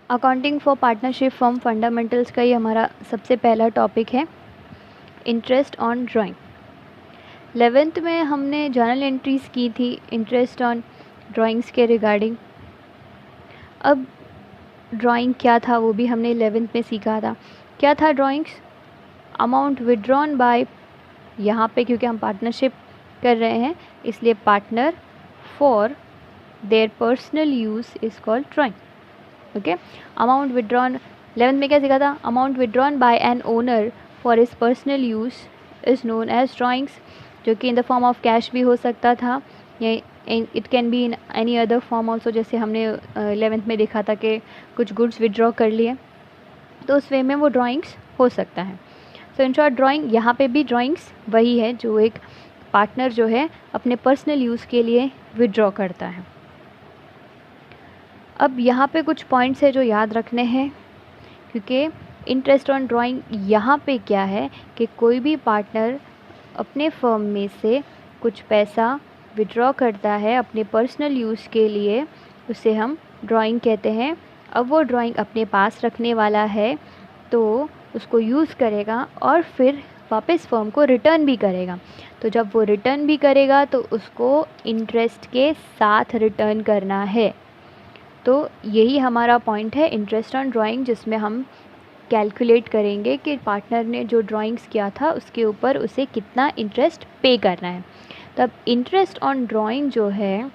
Accounting for partnership firm fundamentals का ये हमारा सबसे पहला टॉपिक है, इंटरेस्ट ऑन ड्राइंग। 11th में हमने जर्नल एंट्रीज़ की थी इंटरेस्ट ऑन ड्राइंग्स के रिगार्डिंग। अब ड्राइंग क्या था वो भी हमने 11th में सीखा था। क्या था ड्राइंग्स? अमाउंट विड्रॉन बाय, यहाँ पे क्योंकि हम पार्टनरशिप कर रहे हैं इसलिए partner for their personal use is called drawing. Okay, amount withdrawn 11th में क्या सीखा था? Amount withdrawn by an owner for his personal use is known as drawings, जो कि in the form of cash भी हो सकता था या it can be in any other form also. जैसे हमने 11th में देखा था कि कुछ गुड्स विड्रॉ कर लिए तो उस वे में वो ड्राइंग्स हो सकता है। सो इन शॉर्ट ड्राइंग, यहाँ पे भी ड्राइंग्स वही है जो एक पार्टनर जो है अपने पर्सनल यूज़ के लिए विड्रॉ करता है। अब यहाँ पे कुछ पॉइंट्स है जो याद रखने हैं, क्योंकि इंटरेस्ट ऑन ड्राइंग यहाँ पे क्या है कि कोई भी पार्टनर अपने फर्म में से कुछ पैसा विड्रॉ करता है अपने पर्सनल यूज़ के लिए, उसे हम ड्राइंग कहते हैं। अब वो ड्राइंग अपने पास रखने वाला है तो उसको यूज़ करेगा और फिर वापस फर्म को रिटर्न भी करेगा। तो जब वो रिटर्न भी करेगा तो उसको इंटरेस्ट के साथ रिटर्न करना है। तो यही हमारा पॉइंट है इंटरेस्ट ऑन ड्राइंग, जिसमें हम कैलकुलेट करेंगे कि पार्टनर ने जो ड्राइंग्स किया था उसके ऊपर उसे कितना इंटरेस्ट पे करना है। तब इंटरेस्ट ऑन ड्राइंग जो है,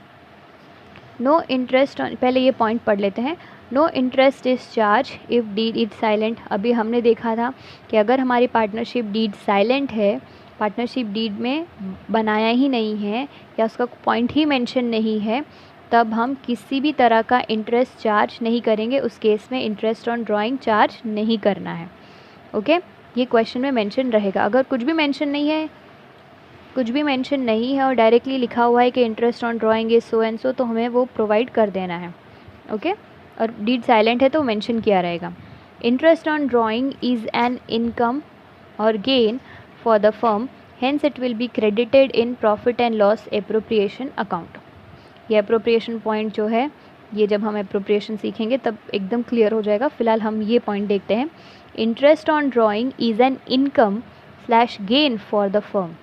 नो इंटरेस्ट ऑन, पहले ये पॉइंट पढ़ लेते हैं। No interest is charge if deed is silent. अभी हमने देखा था कि अगर हमारी पार्टनरशिप डीड साइलेंट है, पार्टनरशिप डीड में बनाया ही नहीं है या उसका पॉइंट ही मेंशन नहीं है, तब हम किसी भी तरह का इंटरेस्ट चार्ज नहीं करेंगे। उस केस में इंटरेस्ट ऑन ड्राइंग चार्ज नहीं करना है। ओके, ये क्वेश्चन में मेंशन रहेगा। अगर कुछ भी मेंशन नहीं है और डायरेक्टली लिखा हुआ है कि interest on drawing is so and so, तो हमें वो प्रोवाइड कर देना है। ओके, और डीड साइलेंट है तो मेंशन किया रहेगा। Interest on drawing is an income और gain for the firm, hence it will be credited in profit and loss appropriation account. ये अप्रोप्रिएशन पॉइंट जो है, ये जब हम अप्रोप्रिएशन सीखेंगे तब एकदम क्लियर हो जाएगा। फिलहाल हम ये पॉइंट देखते हैं। Interest on drawing is an income slash gain for the firm.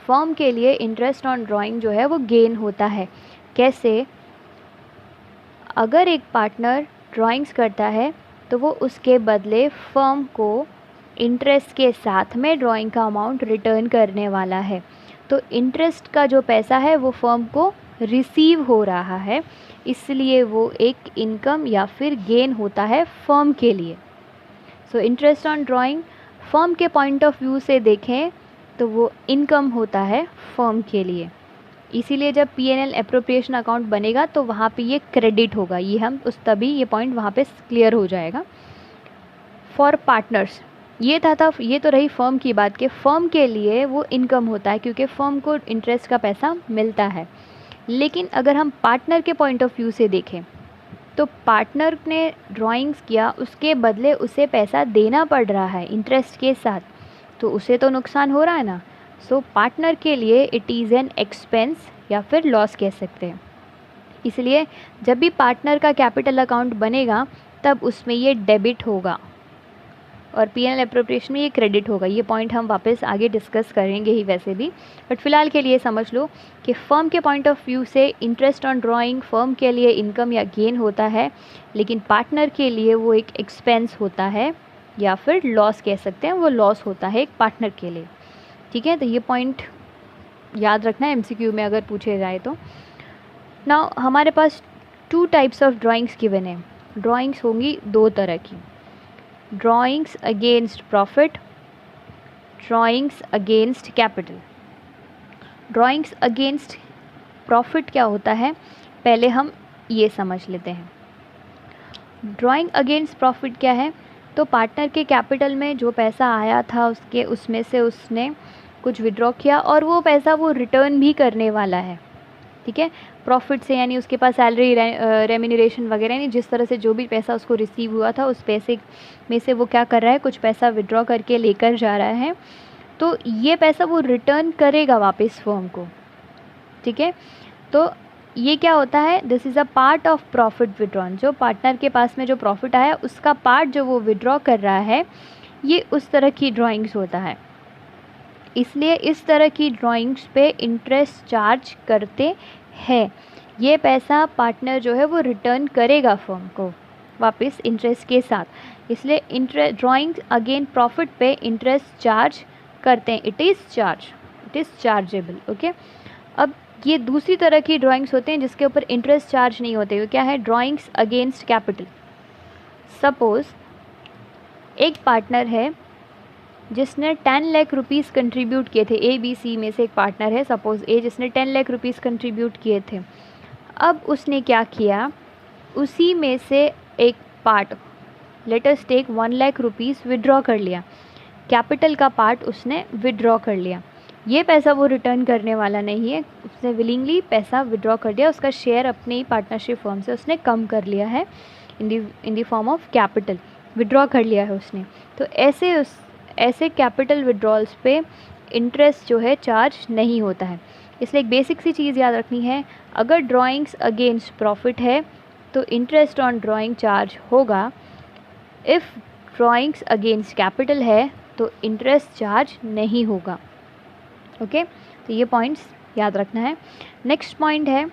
Firm के लिए इंटरेस्ट ऑन ड्राइंग जो है वो गेन होता है। कैसे? अगर एक पार्टनर ड्राइंग्स करता है तो वो उसके बदले फर्म को इंटरेस्ट के साथ में ड्राइंग का अमाउंट रिटर्न करने वाला है। तो इंटरेस्ट का जो पैसा है वो फर्म को रिसीव हो रहा है, इसलिए वो एक इनकम या फिर गेन होता है फर्म के लिए। सो इंटरेस्ट ऑन ड्राइंग फर्म के पॉइंट ऑफ व्यू से देखें तो वो इनकम होता है फर्म के लिए। इसीलिए जब P&L एप्रोप्रिएशन अकाउंट बनेगा तो वहाँ पे ये क्रेडिट होगा। ये हम उस तभी ये पॉइंट वहाँ पे क्लियर हो जाएगा। फॉर पार्टनर्स, ये तो रही फर्म की बात कि फर्म के लिए वो इनकम होता है क्योंकि फर्म को इंटरेस्ट का पैसा मिलता है। लेकिन अगर हम पार्टनर के पॉइंट ऑफ व्यू से देखें तो पार्टनर ने ड्राइंग्स किया, उसके बदले उसे पैसा देना पड़ रहा है इंटरेस्ट के साथ, तो उसे तो नुकसान हो रहा है ना। सो पार्टनर के लिए इट इज़ एन एक्सपेंस या फिर लॉस कह सकते हैं। इसलिए जब भी पार्टनर का कैपिटल अकाउंट बनेगा तब उसमें ये डेबिट होगा और P&L एप्रोप्रिएशन में ये क्रेडिट होगा। ये पॉइंट हम वापस आगे डिस्कस करेंगे ही वैसे भी, बट फ़िलहाल के लिए समझ लो कि फर्म के पॉइंट ऑफ व्यू से इंटरेस्ट ऑन ड्राइंग फर्म के लिए इनकम या गेन होता है, लेकिन पार्टनर के लिए वो एक एक्सपेंस होता है या फिर लॉस कह सकते हैं, वो लॉस होता है एक पार्टनर के लिए। ठीक है, तो ये पॉइंट याद रखना है MCQ में अगर पूछे जाए तो। नाउ हमारे पास 2 टाइप्स ऑफ ड्राइंग्स गिवन है। ड्राइंग्स होंगी 2 तरह की, drawings against profit, drawings against capital. Drawings against profit क्या होता है, पहले हम ये समझ लेते हैं। ड्राइंग अगेंस्ट प्रॉफिट क्या है? तो पार्टनर के कैपिटल में जो पैसा आया था उसमें से उसने कुछ विड्रॉ किया और वो पैसा वो रिटर्न भी करने वाला है। ठीक है, प्रॉफिट से यानी उसके पास सैलरी रेम्यूनरेशन वगैरह, यानी जिस तरह से जो भी पैसा उसको रिसीव हुआ था उस पैसे में से वो क्या कर रहा है, कुछ पैसा विड्रॉ करके लेकर जा रहा है। तो ये पैसा वो रिटर्न करेगा वापस फर्म को। ठीक है, तो ये क्या होता है, this is a part of profit withdrawn. जो पार्टनर के पास में जो प्रॉफिट आया उसका पार्ट जो वो विड्रॉ कर रहा है, ये उस तरह की ड्राइंग्स होता है। इसलिए इस तरह की ड्राइंग्स पे इंटरेस्ट चार्ज करते हैं। ये पैसा पार्टनर जो है वो रिटर्न करेगा फर्म को वापस इंटरेस्ट के साथ। इसलिए इंटरेस्ट ड्राइंग अगेन प्रॉफिट पे इंटरेस्ट चार्ज करते हैं। It is chargeable. ओके, अब ये दूसरी तरह की ड्राइंग्स होते हैं जिसके ऊपर इंटरेस्ट चार्ज नहीं होते। वो क्या है, ड्राइंग्स अगेंस्ट कैपिटल। सपोज़ एक पार्टनर है जिसने 10 लाख रुपीज़ कंट्रीब्यूट किए थे। ए बी सी में से एक पार्टनर है, सपोज़ ए, जिसने 10 लाख रुपीज़ कंट्रीब्यूट किए थे। अब उसने क्या किया, उसी में से एक part, let us take 1 lakh rupees withdraw कर लिया। कैपिटल का पार्ट उसने विड्रॉ कर लिया। ये पैसा वो रिटर्न करने वाला नहीं है, उसने विलिंगली पैसा विड्रॉ कर दिया। उसका शेयर अपने ही पार्टनरशिप फर्म से उसने कम कर लिया है, in the form of capital withdraw कर लिया है उसने। तो ऐसे कैपिटल विड्रॉल्स पे इंटरेस्ट जो है चार्ज नहीं होता है। इसलिए एक बेसिक सी चीज़ याद रखनी है, अगर ड्राइंग्स अगेंस्ट प्रॉफिट है तो इंटरेस्ट ऑन ड्राइंग चार्ज होगा। इफ़ ड्राइंग्स अगेंस्ट कैपिटल है तो इंटरेस्ट चार्ज नहीं होगा। ओके, तो ये पॉइंट्स याद रखना है। नेक्स्ट पॉइंट है,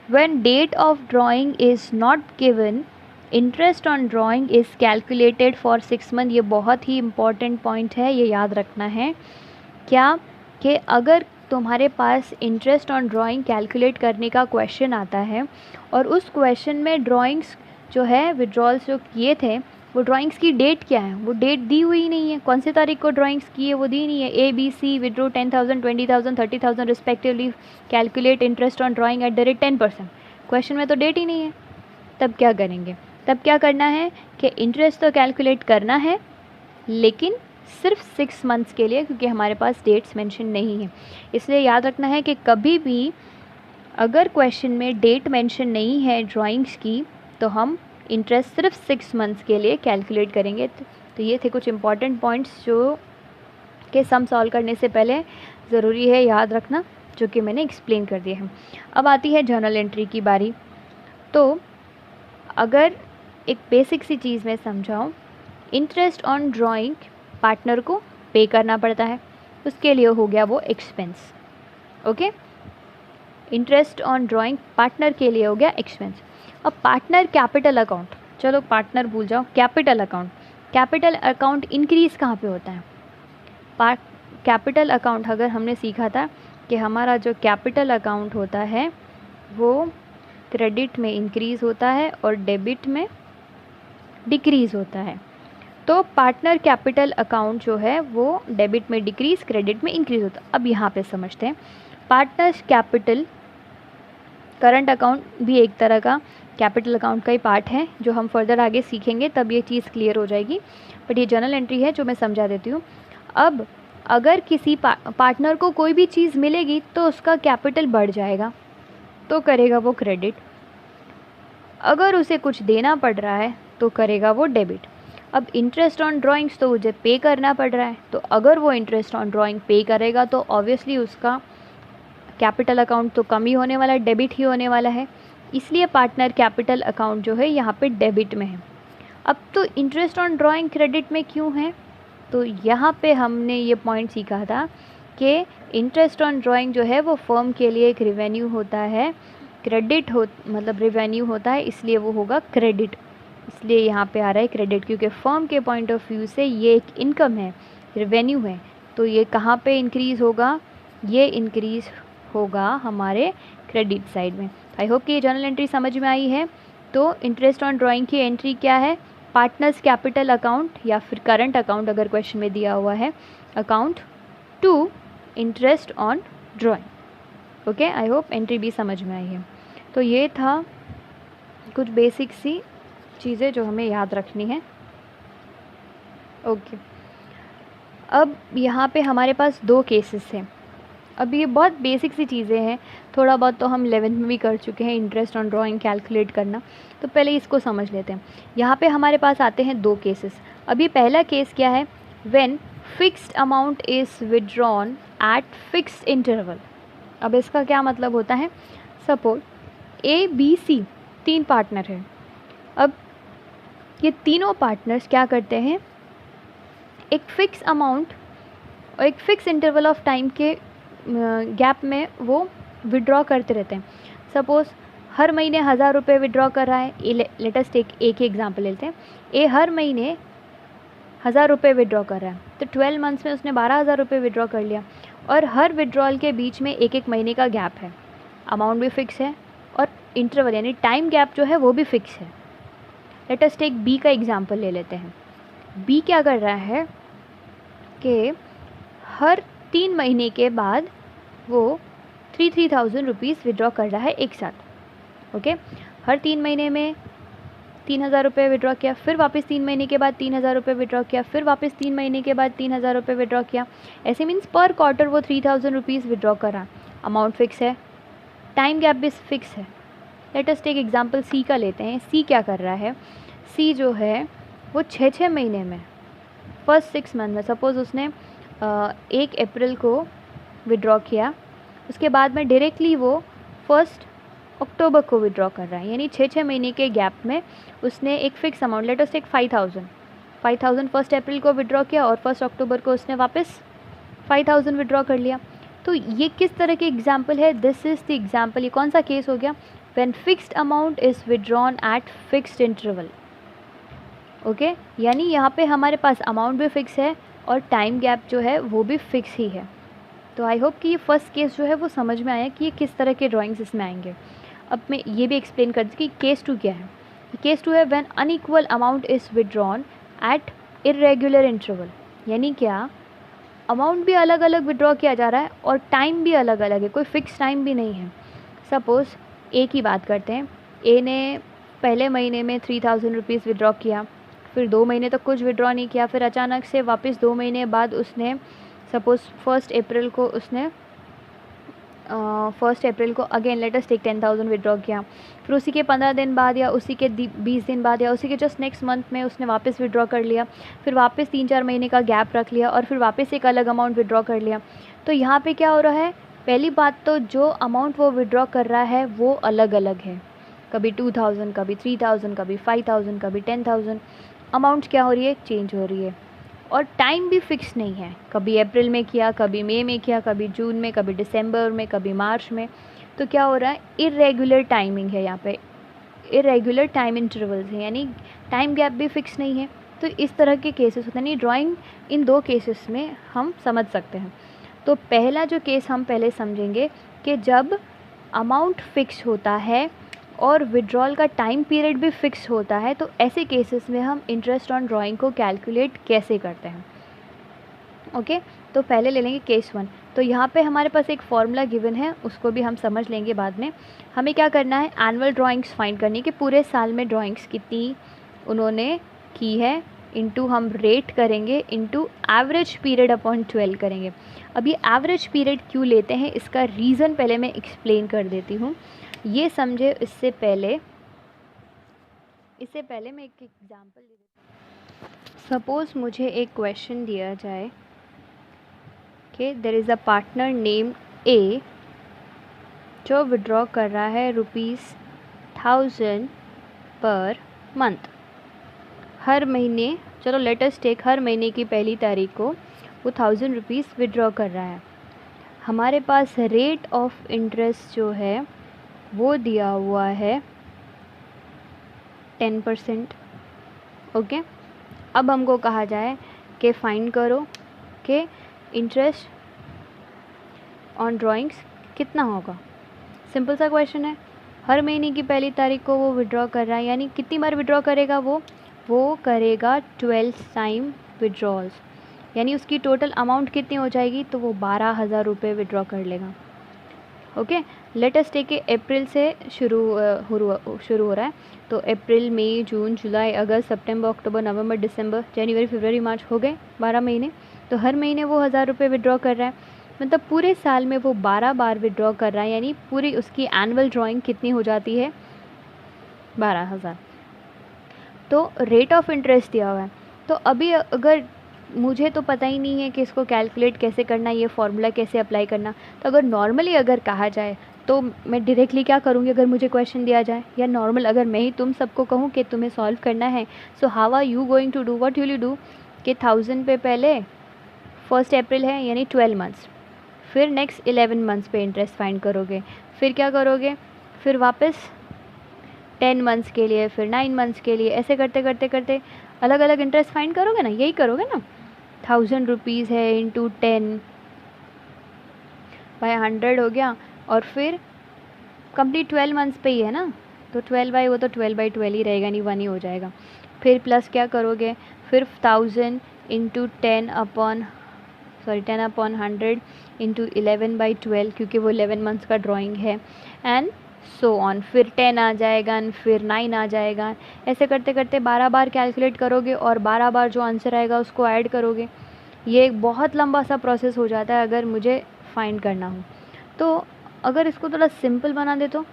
when date of drawing is not given interest on drawing is calculated for 6 month. ये बहुत ही इंपॉर्टेंट पॉइंट है, ये याद रखना है। क्या कि अगर तुम्हारे पास इंटरेस्ट ऑन ड्राइंग कैलकुलेट करने का क्वेश्चन आता है और उस क्वेश्चन में ड्राइंग्स जो है विड्रॉल्स जो किए थे वो ड्राइंग्स की डेट क्या है, वो डेट दी हुई नहीं है, कौन सी तारीख को ड्राइंग्स की है वो दी नहीं है। A B C withdrew 10,000 20,000 30,000 respectively, calculate interest on drawing at the rate 10%। Question में तो डेट ही नहीं है, तब क्या करेंगे? तब क्या करना है कि इंटरेस्ट तो कैलकुलेट करना है लेकिन सिर्फ 6 मंथ्स के लिए, क्योंकि हमारे पास डेट्स मेंशन नहीं है। इसलिए याद रखना है कि कभी भी अगर क्वेश्चन में डेट मेंशन नहीं है ड्राइंग्स की तो हम इंटरेस्ट सिर्फ 6 मंथ्स के लिए कैलकुलेट करेंगे। तो ये थे कुछ इंपॉर्टेंट पॉइंट्स जो कि सम सॉल्व करने से पहले ज़रूरी है याद रखना, जो कि मैंने एक्सप्लेन कर दिया है। अब आती है जर्नल एंट्री की बारी। तो अगर एक बेसिक सी चीज़ मैं समझाऊँ, इंटरेस्ट ऑन ड्राइंग पार्टनर को पे करना पड़ता है, उसके लिए हो गया वो expense. Okay, interest on drawing partner के लिए हो गया एक्सपेंस। अब पार्टनर कैपिटल अकाउंट, चलो पार्टनर भूल जाओ, capital account. Capital account increase कहाँ पे होता है? कैपिटल अकाउंट अगर हमने सीखा था कि हमारा जो कैपिटल अकाउंट होता है वो क्रेडिट में इंक्रीज़ होता है और डेबिट में डिक्रीज़ होता है। तो पार्टनर कैपिटल अकाउंट जो है वो डेबिट में डिक्रीज़, क्रेडिट में इंक्रीज़ होता है। अब यहाँ पे समझते हैं, पार्टनर्स कैपिटल करंट अकाउंट भी एक तरह का कैपिटल अकाउंट का ही पार्ट है, जो हम फर्दर आगे सीखेंगे तब ये चीज़ क्लियर हो जाएगी। बट ये जर्नल एंट्री है जो मैं समझा देती हूँ। अब अगर किसी पार्टनर को कोई भी चीज़ मिलेगी तो उसका कैपिटल बढ़ जाएगा, तो करेगा वो क्रेडिट। अगर उसे कुछ देना पड़ रहा है तो करेगा वो डेबिट। अब इंटरेस्ट ऑन ड्राइंग्स तो मुझे पे करना पड़ रहा है, तो अगर वो इंटरेस्ट ऑन ड्राइंग पे करेगा तो ऑब्वियसली उसका कैपिटल अकाउंट तो कम ही होने वाला है, डेबिट ही होने वाला है। इसलिए पार्टनर कैपिटल अकाउंट जो है यहाँ पे डेबिट में है। अब तो इंटरेस्ट ऑन ड्राइंग क्रेडिट में क्यों है? तो यहाँ पे हमने ये पॉइंट सीखा था कि इंटरेस्ट ऑन ड्राइंग जो है वो फर्म के लिए एक रेवेन्यू होता है, क्रेडिट मतलब रेवेन्यू होता है, इसलिए वो होगा क्रेडिट। इसलिए यहाँ पे आ रहा है क्रेडिट, क्योंकि फर्म के पॉइंट ऑफ व्यू से ये एक इनकम है, रेवेन्यू है। तो ये कहाँ पे इंक्रीज़ होगा? ये इंक्रीज़ होगा हमारे क्रेडिट साइड में। आई होप कि ये जर्नल एंट्री समझ में आई है। तो इंटरेस्ट ऑन ड्राइंग की एंट्री क्या है? पार्टनर्स कैपिटल अकाउंट या फिर करंट अकाउंट अगर क्वेश्चन में दिया हुआ है, account to interest on drawing. Okay, I hope entry भी समझ में आई है। तो ये था कुछ बेसिक सी चीज़ें जो हमें याद रखनी है। ओके, अब यहाँ पे हमारे पास 2 केसेस हैं। अब ये बहुत बेसिक सी चीज़ें हैं, थोड़ा बहुत तो हम 11th में भी कर चुके हैं इंटरेस्ट ऑन ड्राइंग कैलकुलेट करना, तो पहले इसको समझ लेते हैं। यहाँ पे हमारे पास आते हैं 2 केसेस। अभी पहला केस क्या है? When fixed amount is withdrawn at fixed interval. अब इसका क्या मतलब होता है? Suppose A B C 3 partner हैं। अब ये तीनों पार्टनर्स क्या करते हैं, एक फ़िक्स अमाउंट और एक फ़िक्स इंटरवल ऑफ टाइम के गैप में वो विड्रॉ करते रहते हैं। सपोज़ हर महीने 1000 रुपये विड्रॉ कर रहा है, लेट अस टेक एक ही एग्जांपल लेते हैं। ए हर महीने 1000 रुपये विड्रॉ कर रहा है, तो 12 मंथ्स में उसने 12,000 रुपये विड्रॉ कर लिया, और हर विड्रॉल के बीच में एक एक महीने का गैप है, अमाउंट भी फिक्स है और इंटरवल यानी टाइम गैप जो है वो भी फिक्स है। लेट अस टेक बी का एग्जांपल ले लेते हैं। बी क्या कर रहा है कि हर 3 महीने के बाद वो 3,000 रुपीज़ विड्रॉ कर रहा है एक साथ। ओके, हर 3 महीने में 3,000 रुपये विड्रॉ किया, फिर वापस 3 महीने के बाद 3,000 रुपये विड्रॉ किया, फिर वापस 3 महीने के बाद 3,000 रुपये विड्रॉ किया। ऐसे मीन्स पर क्वार्टर वो 3,000 रुपीज़ विड्रॉ करा। अमाउंट फिक्स है, टाइम गैप भी फिक्स है। Let us take example C का लेते हैं। सी क्या कर रहा है, सी जो है वो 6 महीने में फर्स्ट 6 मंथ में, सपोज़ उसने 1 अप्रैल को विड्रॉ किया, उसके बाद में डायरेक्टली वो 1 अक्टूबर को विड्रॉ कर रहा है, यानी 6 महीने के गैप में उसने एक fix amount, let us take 5,000 1 April को विड्रॉ किया और 1 अक्टूबर को उसने वापस 5,000 विड्रॉ कर लिया। तो ये किस तरह की एग्जाम्पल है, दिस इज़ द एग्जाम्पल। ये कौन सा केस हो गया, when fixed amount is withdrawn at fixed interval. Okay, यानी यहाँ पे हमारे पास अमाउंट भी फिक्स है और टाइम गैप जो है वो भी फिक्स ही है। तो आई होप कि ये फर्स्ट केस जो है वो समझ में आया कि ये किस तरह के ड्राइंग्स इसमें आएंगे। अब मैं ये भी एक्सप्लेन कर दूँ कि केस 2 क्या है। केस 2 है when unequal amount is withdrawn at irregular interval, यानी क्या, अमाउंट भी अलग अलग विड्रॉ किया जा रहा है और टाइम भी अलग अलग है, कोई फिक्स टाइम भी नहीं है। सपोज़ ए की बात करते हैं। ए ने पहले महीने में 3,000 रुपीज़ विड्रॉ किया, फिर 2 महीने तक कुछ विड्रॉ नहीं किया, फिर अचानक से वापस 2 महीने बाद उसने सपोज़ 1 अप्रैल को उसने 1 अप्रैल को again let us take 10,000 withdraw किया, फिर उसी के 15 दिन बाद या उसी के 20 दिन बाद या उसी के जस्ट नेक्स्ट मंथ में उसने वापस विड्रॉ कर लिया, फिर वापस 3-4 महीने का गैप रख लिया और फिर वापस एक अलग अमाउंट विड्रॉ कर लिया। तो यहाँ पे क्या हो रहा है, पहली बात तो जो अमाउंट वो विड्रॉ कर रहा है वो अलग अलग है, कभी 2,000, कभी 3,000, कभी 5,000, कभी 10,000। अमाउंट क्या हो रही है, चेंज हो रही है, और टाइम भी फिक्स नहीं है, कभी अप्रैल में किया, कभी मई में किया, कभी जून में, कभी दिसंबर में, कभी मार्च में। तो क्या हो रहा है, इरेगुलर टाइमिंग है यहाँ पे, इरेगुलर टाइम इंटरवल्स हैं, यानी टाइम गैप भी फिक्स नहीं है। तो इस तरह के केसेस होते हैं, यानी ड्राइंग इन 2 केसेस में हम समझ सकते हैं। तो पहला जो केस हम पहले समझेंगे कि जब अमाउंट फिक्स होता है और विड्रॉल का टाइम पीरियड भी फिक्स होता है, तो ऐसे केसेस में हम इंटरेस्ट ऑन ड्राइंग को कैलकुलेट कैसे करते हैं। ओके, तो पहले ले लेंगे केस 1। तो यहाँ पे हमारे पास एक फॉर्मूला गिवन है, उसको भी हम समझ लेंगे बाद में। हमें क्या करना है, एनुअल ड्राइंग्स फाइंड करनी कि पूरे साल में ड्राइंग्स कितनी उन्होंने की है, इंटू हम रेट करेंगे, इंटू एवरेज पीरियड अपॉन 12 करेंगे। अब ये एवरेज पीरियड क्यों लेते हैं, इसका रीज़न पहले मैं एक्सप्लेन कर देती हूँ। ये समझे इससे पहले मैं एक एग्जांपल दे देती हूँ। सपोज़ मुझे एक क्वेश्चन दिया जाए कि there is a partner name A जो विड्रॉ कर रहा है ₹1000 पर मंथ हर महीने। चलो लेट अस टेक हर महीने की पहली तारीख को वो 1000 रुपीज़ विड्रॉ कर रहा है। हमारे पास रेट ऑफ इंटरेस्ट जो है वो दिया हुआ है 10%। ओके, अब हमको कहा जाए कि फाइंड करो कि इंटरेस्ट ऑन ड्राइंग्स कितना होगा। सिंपल सा क्वेश्चन है, हर महीने की पहली तारीख को वो विड्रॉ कर रहा है, यानी कितनी बार विड्रॉ करेगा वो करेगा 12 टाइम विड्रॉल्स, यानी उसकी टोटल अमाउंट कितनी हो जाएगी, तो वो 12,000 रुपये विड्रॉ कर लेगा। ओके, लेट अस टेक अप्रैल से शुरू हो रहा है, तो अप्रैल, मई, जून, जुलाई, अगस्त, सितंबर, अक्टूबर, नवंबर, दिसंबर, जनवरी, फरवरी, मार्च, हो गए 12 महीने। तो हर महीने वो 1000 रुपये विड्रॉ कर रहा है, मतलब पूरे साल में वो 12 बार विड्रॉ कर रहा है, यानी पूरी उसकी एनुअल ड्राइंग कितनी हो जाती है, 12,000। तो रेट ऑफ इंटरेस्ट दिया हुआ है, तो अभी अगर मुझे तो पता ही नहीं है कि इसको कैलकुलेट कैसे करना, ये फार्मूला कैसे अप्लाई करना। तो अगर नॉर्मली अगर कहा जाए तो मैं डायरेक्टली क्या करूँगी अगर मुझे क्वेश्चन दिया जाए, या नॉर्मल अगर मैं ही तुम सबको कहूँ कि तुम्हें सॉल्व करना है, so how are you going to do, what will you do कि 1000 पे पहले 1 अप्रैल है यानी 12 मंथ्स, फिर नेक्स्ट 11 मंथ्स पे इंटरेस्ट फाइंड करोगे, फिर क्या करोगे, फिर वापस 10 मंथ्स के लिए, फिर 9 मंथ्स के लिए, ऐसे करते करते करते अलग अलग इंटरेस्ट फाइंड करोगे ना, यही करोगे ना। 1000 रुपीज़ है इंटू 10 बाई 100 हो गया, और फिर कंप्लीट 12 मंथ्स पे ही है ना, तो 12 बाई वो तो 12/12 ही रहेगा, नहीं 1 ही हो जाएगा। फिर प्लस क्या करोगे, फिर 1000 इंटू 10/100 इंटू 11/12, क्योंकि वो 11 मंथ्स का ड्राइंग है, एंड सो ऑन। फिर 10 आ जाएगा, फिर 9 आ जाएगा, ऐसे करते करते 12 बार कैलकुलेट करोगे और 12 बार जो आंसर आएगा उसको ऐड करोगे। ये एक बहुत लंबा सा प्रोसेस हो जाता है अगर मुझे फाइंड करना हो। तो अगर इसको थोड़ा सिंपल बना दे तो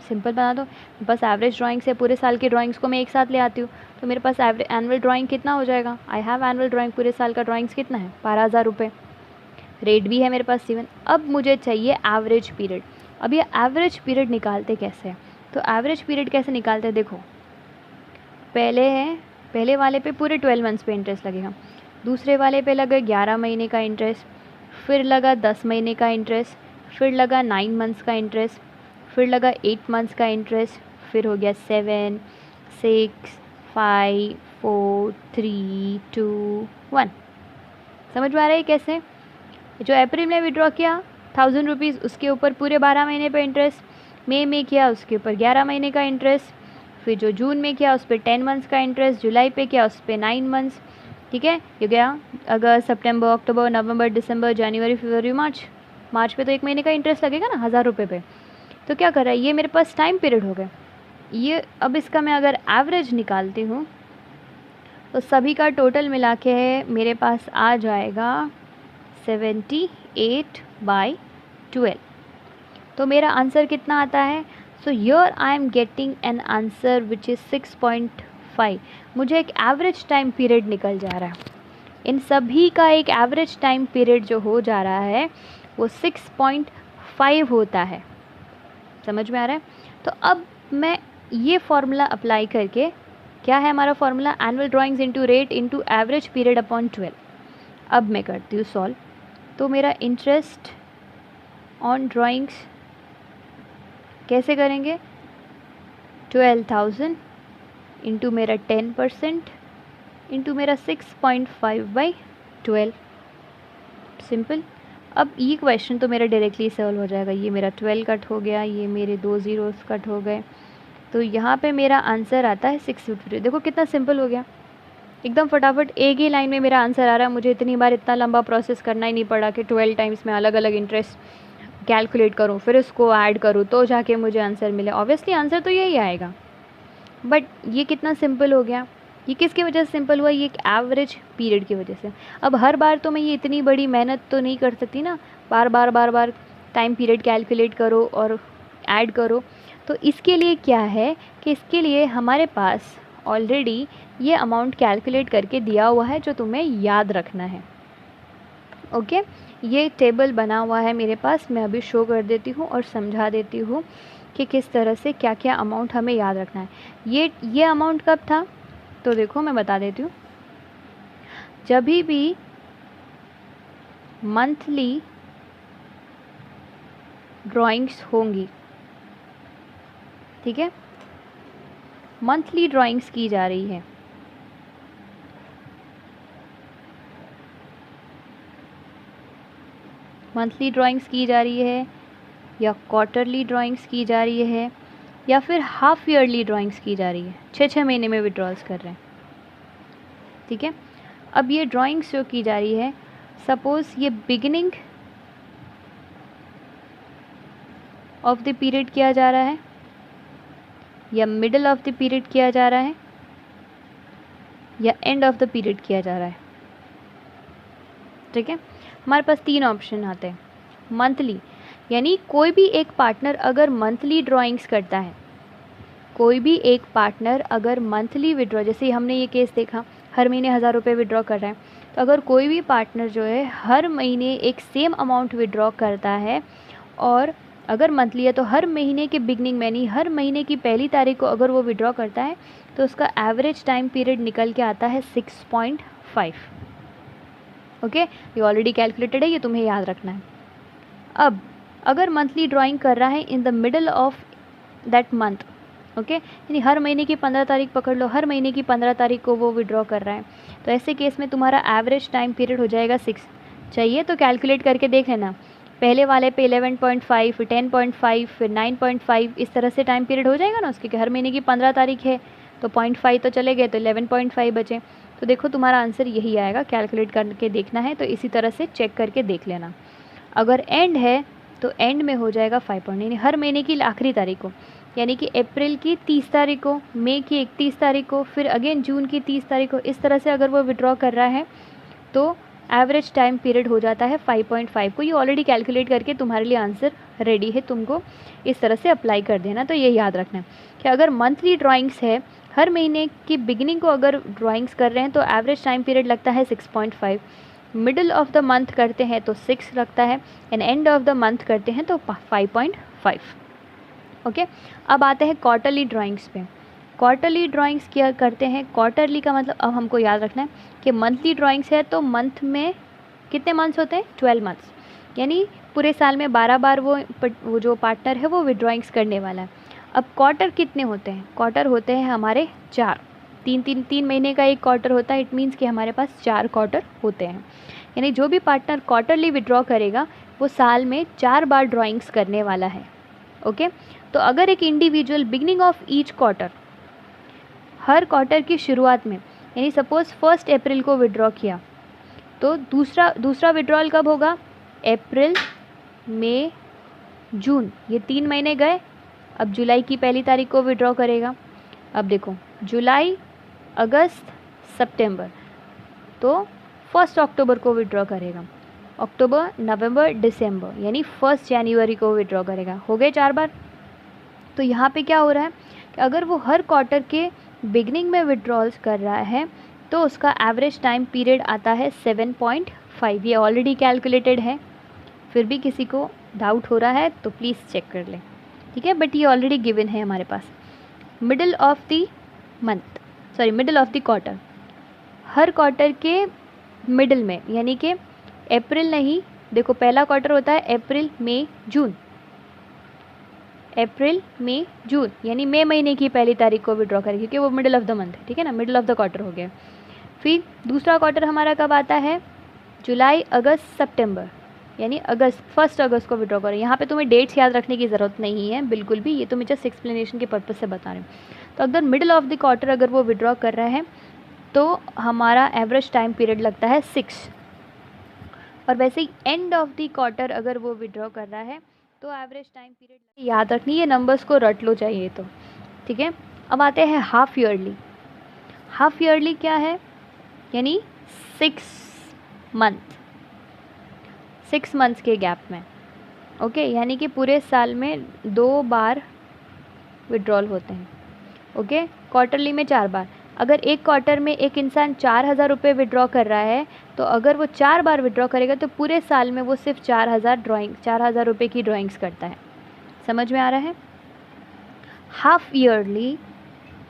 सिंपल बना दो, बस एवरेज ड्राइंग से पूरे साल की ड्राइंग्स को मैं एक साथ ले आती हूँ, तो मेरे पास एनुअल ड्राइंग कितना हो जाएगा, आई हैव एनुअल ड्राइंग, पूरे साल का ड्राइंग्स कितना है 12,000 रुपये, रेट भी है मेरे पास 7। अब मुझे चाहिए एवरेज पीरियड। अब ये एवरेज पीरियड निकालते कैसे हैं, तो एवरेज पीरियड कैसे निकालते हैं, देखो पहले वाले पे पूरे 12 मंथ्स पे इंटरेस्ट लगेगा, दूसरे वाले पे लगा 11 महीने का इंटरेस्ट, फिर लगा 10 महीने का इंटरेस्ट, फिर लगा 9 मंथ्स का इंटरेस्ट, फिर लगा 8 मंथ्स का इंटरेस्ट, फिर हो गया 7, 6, 5, 4, 3, 2, 1। समझ में आ रहा है कैसे। जो अप्रैल में विड्रॉ किया 1000 रुपीज़, उसके ऊपर पूरे 12 महीने पे इंटरेस्ट, मई में किया उसके ऊपर 11 महीने का इंटरेस्ट, फिर जो जून में किया उस पर 10 मंथ्स का इंटरेस्ट, जुलाई पे किया उस पर 9 मंथ्स, ठीक है। ये गया अगस्त, सितंबर, अक्टूबर, नवंबर, दिसंबर, जनवरी, फरवरी, मार्च पे तो 1 महीने का इंटरेस्ट लगेगा ना 1000 रुपये पे। तो क्या कर रहा है, ये मेरे पास टाइम पीरियड हो गए ये। अब इसका मैं अगर एवरेज निकालती हूँ तो सभी का टोटल मिला के मेरे पास आ जाएगा 78/12। तो मेरा आंसर कितना आता है, so here I am getting an answer which is 6.5। मुझे एक एवरेज टाइम पीरियड निकल जा रहा है, इन सभी का एक एवरेज टाइम पीरियड जो हो जा रहा है वो 6.5 होता है। समझ में आ रहा है। तो अब मैं ये फार्मूला अप्लाई करके, क्या है हमारा formula, annual drawings into rate into average period upon 12। अब मैं करती हूँ सॉल्व। तो मेरा इंटरेस्ट ऑन ड्राइंग्स कैसे करेंगे, 12,000 इंटू मेरा 10% इंटू मेरा 6.5/12, सिंपल। अब ये क्वेश्चन तो मेरा डायरेक्टली सॉल्व हो जाएगा, ये मेरा 12 कट हो गया, ये मेरे 2 ज़ीरोस कट हो गए, तो यहाँ पे मेरा आंसर आता है 650। देखो कितना सिंपल हो गया, एकदम फटाफट एक ही लाइन में मेरा आंसर आ रहा है। मुझे इतनी बार इतना लंबा प्रोसेस करना ही नहीं पड़ा कि 12 टाइम्स में अलग अलग इंटरेस्ट कैलकुलेट करूँ, फिर उसको ऐड करूँ तो जाके मुझे आंसर मिले। ऑब्वियसली आंसर तो यही आएगा, बट ये कितना सिंपल हो गया। ये किसकी वजह से सिंपल हुआ, ये एक एवरेज पीरियड की वजह से। अब हर बार तो मैं ये इतनी बड़ी मेहनत तो नहीं कर सकती ना, बार बार टाइम पीरियड कैलकुलेट करो और ऐड करो। तो इसके लिए क्या है कि इसके लिए हमारे पास ऑलरेडी ये अमाउंट कैलकुलेट करके दिया हुआ है जो तुम्हें याद रखना है। ओके, ये टेबल बना हुआ है मेरे पास, मैं अभी शो कर देती हूँ और समझा देती हूँ कि किस तरह से क्या क्या अमाउंट हमें याद रखना है। ये अमाउंट कब था, तो देखो मैं बता देती हूँ। जब भी मंथली ड्राइंग्स होंगी, ठीक है, मंथली ड्राइंग्स की जा रही है, मंथली ड्राइंग्स की जा रही है या क्वार्टरली ड्राइंग्स की जा रही है या फिर हाफ ईयरली ड्राइंग्स की जा रही है, 6-6 महीने में विड्रॉल्स कर रहे हैं, ठीक है। अब ये ड्राइंग्स जो की जा रही है, सपोज़ ये बिगिनिंग ऑफ द पीरियड किया जा रहा है या मिडल ऑफ द पीरियड किया जा रहा है या एंड ऑफ द पीरियड किया जा रहा है, ठीक है। हमारे पास 3 ऑप्शन आते हैं। मंथली यानी कोई भी एक पार्टनर अगर मंथली ड्राइंग्स करता है, कोई भी एक पार्टनर अगर मंथली विड्रॉ, जैसे हमने ये केस देखा, हर महीने 1000 रुपये विड्रॉ कर रहा है। तो अगर कोई भी पार्टनर जो है हर महीने एक सेम अमाउंट विड्रॉ करता है और अगर मंथली है तो हर महीने के बिगनिंग में यानी हर महीने की पहली तारीख को अगर वो विड्रॉ करता है तो उसका एवरेज टाइम पीरियड निकल के आता है 6.5। ओके, ये ऑलरेडी कैलकुलेटेड है, ये तुम्हें याद रखना है। अब अगर मंथली ड्राइंग कर रहा है in the middle of that month, okay, यानी हर महीने की 15 तारीख पकड़ लो, हर महीने की 15 तारीख को वो विड्रॉ कर रहा है, तो ऐसे केस में तुम्हारा एवरेज टाइम पीरियड हो जाएगा 6। चाहिए तो कैलकुलेट करके देख लेना, पहले वाले पे 11.5, फिर 10.5, फिर 9.5, इस तरह से टाइम पीरियड हो जाएगा ना उसके, कि हर महीने की 15 तारीख है तो 0.5 तो चले गए, तो 11.5 बचे। तो देखो तुम्हारा आंसर यही आएगा, कैलकुलेट करके देखना है तो इसी तरह से चेक करके देख लेना। अगर एंड है तो एंड में हो जाएगा 5 यानी हर महीने की आखिरी तारीख को, यानी कि अप्रैल की 30 तारीख को, मई की 31 तारीख को, फिर अगेन जून की 30 तारीख को, इस तरह से अगर वो विड्रॉ कर रहा है तो एवरेज टाइम पीरियड हो जाता है 5.5 को। ये ऑलरेडी कैलकुलेट करके तुम्हारे लिए आंसर रेडी है, तुमको इस तरह से अप्लाई कर देना। तो ये याद रखना है कि अगर मंथली ड्राइंग्स है, हर महीने की बिगिनिंग को अगर ड्राइंग्स कर रहे हैं तो एवरेज टाइम पीरियड लगता है 6.5, मिडल ऑफ द मंथ करते हैं तो 6 लगता है, and end of the month करते हैं तो 5.5। ओके, अब आते हैं क्वार्टरली ड्राइंग्स पे। क्वार्टरली ड्राइंग्स क्या करते हैं, क्वार्टरली का मतलब अब हमको याद रखना है कि मंथली ड्राइंग्स है तो मंथ में कितने मंथ्स होते हैं, 12 मंथ्स, यानी पूरे साल में 12 बार वो जो पार्टनर है वो विड्रॉइंग्स करने वाला है। अब क्वार्टर कितने होते हैं, क्वार्टर होते हैं हमारे 4, 3 महीने का एक क्वार्टर होता है, इट मीन्स कि हमारे पास 4 क्वार्टर होते हैं, यानी जो भी पार्टनर क्वार्टरली विड्रॉ करेगा वो साल में 4 बार ड्राइंग्स करने वाला है। ओके, तो अगर एक individual beginning of each quarter, हर क्वार्टर की शुरुआत में, यानी सपोज़ 1 अप्रैल को विड्रॉ किया तो दूसरा विड्रॉल कब होगा, अप्रैल, मई, जून, ये 3 महीने गए। अब जुलाई की पहली तारीख को विड्रॉ करेगा। अब देखो जुलाई, अगस्त, सितंबर, तो 1 अक्टूबर को विड्रॉ करेगा, अक्टूबर, नवंबर, दिसंबर, यानी 1 जनवरी को विड्रॉ करेगा। हो गए 4 बार। तो यहाँ पे क्या हो रहा है कि अगर वो हर क्वार्टर के बिगनिंग में विड्रॉल्स कर रहा है तो उसका एवरेज टाइम पीरियड आता है 7.5। ये ऑलरेडी कैलकुलेटेड है, फिर भी किसी को डाउट हो रहा है तो प्लीज़ चेक कर लें, ठीक है, बट ये ऑलरेडी गिवन है हमारे पास। Middle of the month, sorry middle of the quarter, हर क्वार्टर के मिडल में, यानी कि अप्रैल नहीं, देखो पहला क्वार्टर होता है अप्रैल, मई, जून, अप्रैल, मई, जून, यानी मई महीने की पहली तारीख को विड्रॉ करें क्योंकि वो मिडल ऑफ द मंथ है, ठीक है ना, मिडल ऑफ द क्वार्टर हो गया। फिर दूसरा क्वार्टर हमारा कब आता है, जुलाई, अगस्त, सितंबर, यानी अगस्त, 1 अगस्त को विड्रॉ करें। यहाँ पे तुम्हें डेट्स याद रखने की ज़रूरत नहीं है बिल्कुल भी, ये तो मैं जस्ट एक्सप्लेनेशन के पर्पज़ से बता रही हूँ। तो अगर मिडल ऑफ द क्वार्टर अगर वो विड्रॉ कर रहा है तो हमारा एवरेज टाइम पीरियड लगता है 6, और वैसे ही एंड ऑफ द क्वार्टर अगर वो विड्रॉ कर रहा है तो एवरेज टाइम पीरियड याद रखनी, ये नंबर्स को रट लो चाहिए तो, ठीक है। अब आते हैं हाफ ईयरली। हाफ ईयरली क्या है, यानी 6 मंथ, 6 मंथ्स के गैप में, ओके, यानी कि पूरे साल में 2 बार विड्रॉल होते हैं। ओके, क्वार्टरली में 4 बार। अगर एक क्वार्टर में एक इंसान 4000 रुपये विड्रॉ कर रहा है तो अगर वो 4 बार विड्रॉ करेगा तो पूरे साल में वो सिर्फ 4000 रुपये की ड्राइंग्स करता है। समझ में आ रहा है। हाफ ईयरली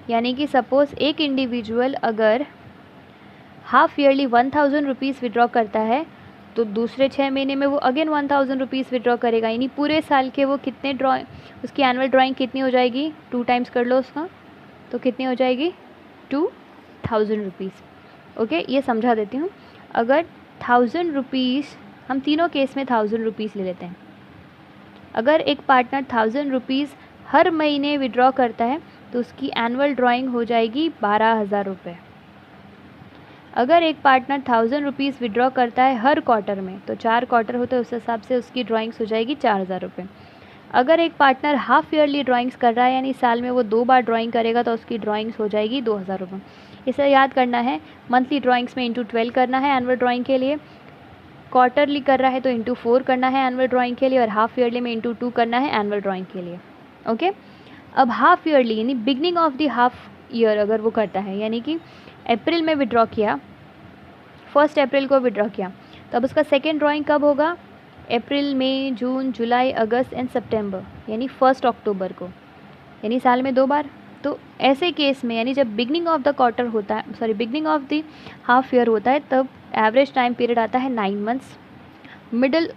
यानी कि सपोज़ एक इंडिविजुअल अगर हाफ ईयरली 1000 रुपीज़ विड्रॉ करता है तो दूसरे 6 महीने में वो अगेन 1000 रुपीज़ विड्रॉ करेगा, यानी पूरे साल के वो कितने उसकी एनुअल ड्राइंग कितनी हो जाएगी, 2 टाइम्स कर लो उसका, तो कितनी हो जाएगी, 2000 रुपीज़। ओके, ये समझा देती हूँ। अगर 1000 रुपीज़, हम तीनों केस में 1000 रुपीज़ ले लेते हैं। अगर एक पार्टनर 1000 रुपीज़ हर महीने विड्रॉ करता है तो उसकी एनुअल ड्राइंग हो जाएगी 12000 रुपये। अगर एक पार्टनर 1000 रुपीज़ विड्रॉ करता है हर क्वार्टर में, तो 4 क्वार्टर होते हैं, उस हिसाब से उसकी ड्राइंग्स हो जाएगी 4000 रुपये। अगर एक पार्टनर हाफ ईयरली ड्राइंग्स कर रहा है, यानी साल में वो 2 बार ड्राइंग करेगा, तो उसकी ड्राइंग्स हो जाएगी 2000 रुपये। इसे याद करना है, मंथली ड्राइंग्स में इंटू 12 करना है एनुअल ड्राइंग के लिए, क्वार्टरली कर रहा है तो इंटू 4 करना है एनुअल ड्राइंग के लिए, और हाफ ईयरली में इंटू 2 करना है एनुअल ड्राइंग के लिए। ओके, अब हाफ ईयरली यानी beginning of the half year अगर वो करता है, यानी कि अप्रैल में विड्रॉ किया, 1 अप्रैल को विड्रॉ किया, तो अब उसका सेकेंड ड्राइंग कब होगा? अप्रैल, मई, जून, जुलाई, अगस्त एंड सितंबर, यानी 1 अक्टूबर को, यानी साल में 2 बार। तो ऐसे केस में यानी जब बिगनिंग ऑफ द क्वार्टर होता है, sorry beginning of the half year होता है, तब एवरेज टाइम पीरियड आता है 9 months, middle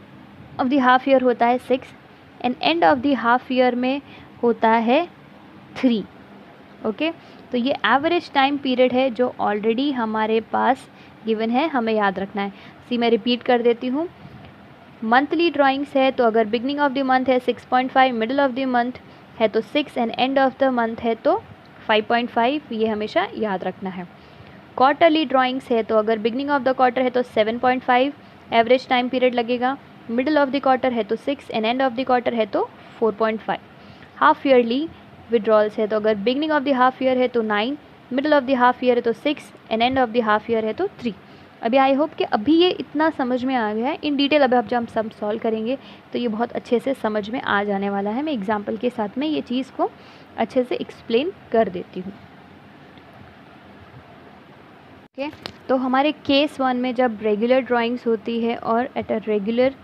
of the half year होता है 6 and end of the half year में होता है 3। ओके, तो ये एवरेज टाइम पीरियड है जो ऑलरेडी हमारे पास गिवन है, हमें याद रखना है। मैं रिपीट कर देती हूँ। मंथली ड्राइंग्स है तो अगर बिगनिंग ऑफ द मंथ है 6.5, मिडल ऑफ द मंथ है तो 6 and end of the month है तो 5.5, ये हमेशा याद रखना है। क्वार्टरली ड्राइंग्स है तो अगर बिगनिंग ऑफ द क्वार्टर है तो 7.5 एवरेज टाइम पीरियड लगेगा, मिडल ऑफ द क्वार्टर है तो 6 and end of the quarter है तो 4.5। हाफ ईयरली विड्रॉल्स है तो अगर beginning of the half year है तो 9, middle of the half year है तो 6 and end of the half year है तो 3। अभी आई होप कि अभी ये इतना समझ में आ गया है। इन डिटेल अभी जब हम सब सॉल्व करेंगे तो ये बहुत अच्छे से समझ में आ जाने वाला है। मैं एग्जाम्पल के साथ में ये चीज़ को अच्छे से एक्सप्लेन कर देती हूँ। ओके, तो हमारे केस 1 में जब रेगुलर ड्राइंग्स होती है और at a regular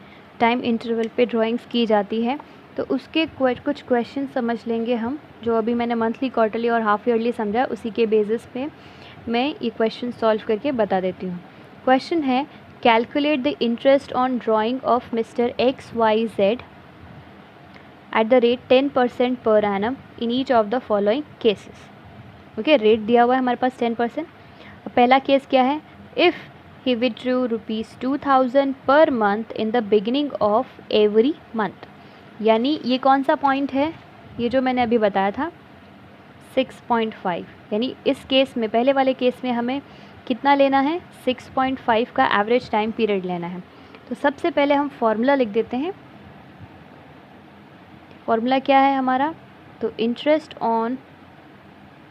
time interval पे ड्राइंग्स की जाती है, तो उसके कुछ क्वेश्चन समझ लेंगे हम, जो अभी मैंने मंथली, क्वार्टरली और हाफ ईयरली समझा, उसी के बेसिस पे मैं ये क्वेश्चन सॉल्व करके बता देती हूँ। क्वेश्चन है, calculate the interest on drying of mister XYZ eight the rate 10% per annum in each of the following cases. Okay, rate दिया हुआ है हमारे पास 10%। पहला केस क्या है? If he withdrew ₹2000 per month in the beginning of every month, यानी ये कौन सा पॉइंट है? ये जो मैंने अभी बताया था 6.5, यानी इस केस में, पहले वाले केस में हमें कितना लेना है? 6.5 का एवरेज टाइम पीरियड लेना है। तो सबसे पहले हम फॉर्मूला लिख देते हैं। फॉर्मूला क्या है हमारा? तो interest on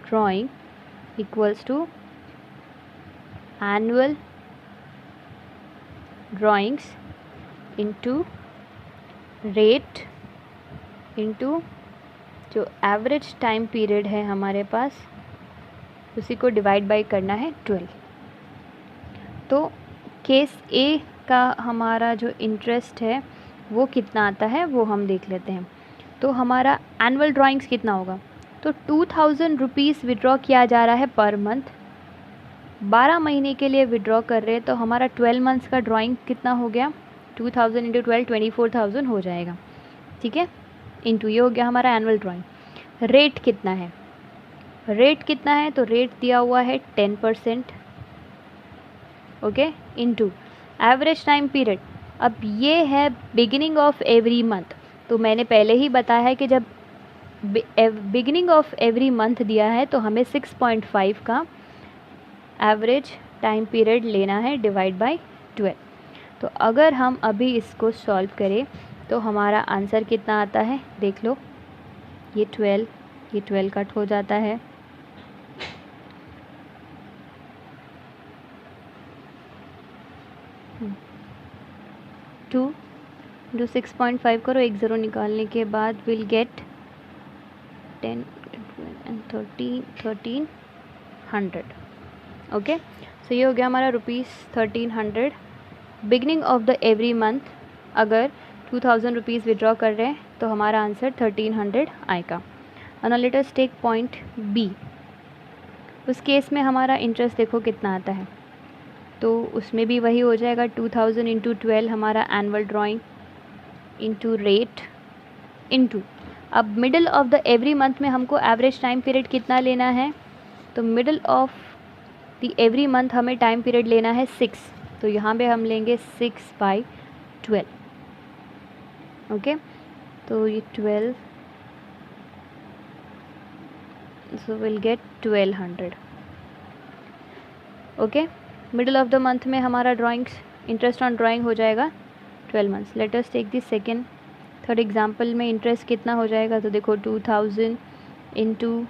drawing equals to annual drawings into rate into जो एवरेज टाइम पीरियड है हमारे पास, उसी को डिवाइड बाय करना है 12। तो केस ए का हमारा जो इंटरेस्ट है वो कितना आता है वो हम देख लेते हैं। तो हमारा एनुअल ड्राइंग्स कितना होगा? तो 2000 रुपीज़ विड्रॉ किया जा रहा है पर मंथ, 12 महीने के लिए विड्रॉ कर रहे हैं, तो हमारा 12 मंथ्स का ड्राइंग कितना हो गया? 2000 इंटू 12 24,000 हो जाएगा। ठीक है, इंटू ये हो गया हमारा एनुअल ड्राइंग। रेट कितना है? रेट कितना है? तो रेट दिया हुआ है 10%। Okay, into average time period. अब ये है बिगिनिंग ऑफ एवरी मंथ, तो मैंने पहले ही बताया है कि जब बिगिनिंग ऑफ एवरी मंथ दिया है तो हमें 6.5 का एवरेज टाइम पीरियड लेना है डिवाइड बाय 12। तो अगर हम अभी इसको सॉल्व करें तो हमारा आंसर कितना आता है देख लो। ये 12 कट हो जाता है, 2 इंटू 6.5 करो, 1 0 निकालने के बाद विल गेट 10 एंड 1300। ओके, सो ये हो गया हमारा ₹1300 beginning of the every month. अगर 2000 रुपीज़ विड्रॉ कर रहे हैं तो हमारा आंसर 1300 आएगा। और let us take point B. उस केस में हमारा इंटरेस्ट देखो कितना आता है, तो उसमें भी वही हो जाएगा 2000 इंटू 12 हमारा annual drawing into rate into, अब middle of the every month में हमको एवरेज टाइम पीरियड कितना लेना है? तो middle of the every month हमें टाइम पीरियड लेना है 6, तो यहाँ पे हम लेंगे 6/12। ओके, तो ये 12, so will get 1200। Okay, middle of the month में हमारा ड्राइंग्स इंटरेस्ट ऑन ड्राइंग हो जाएगा 12 months. Let us take this second, third example में इंटरेस्ट कितना हो जाएगा? तो देखो 2000 इंटू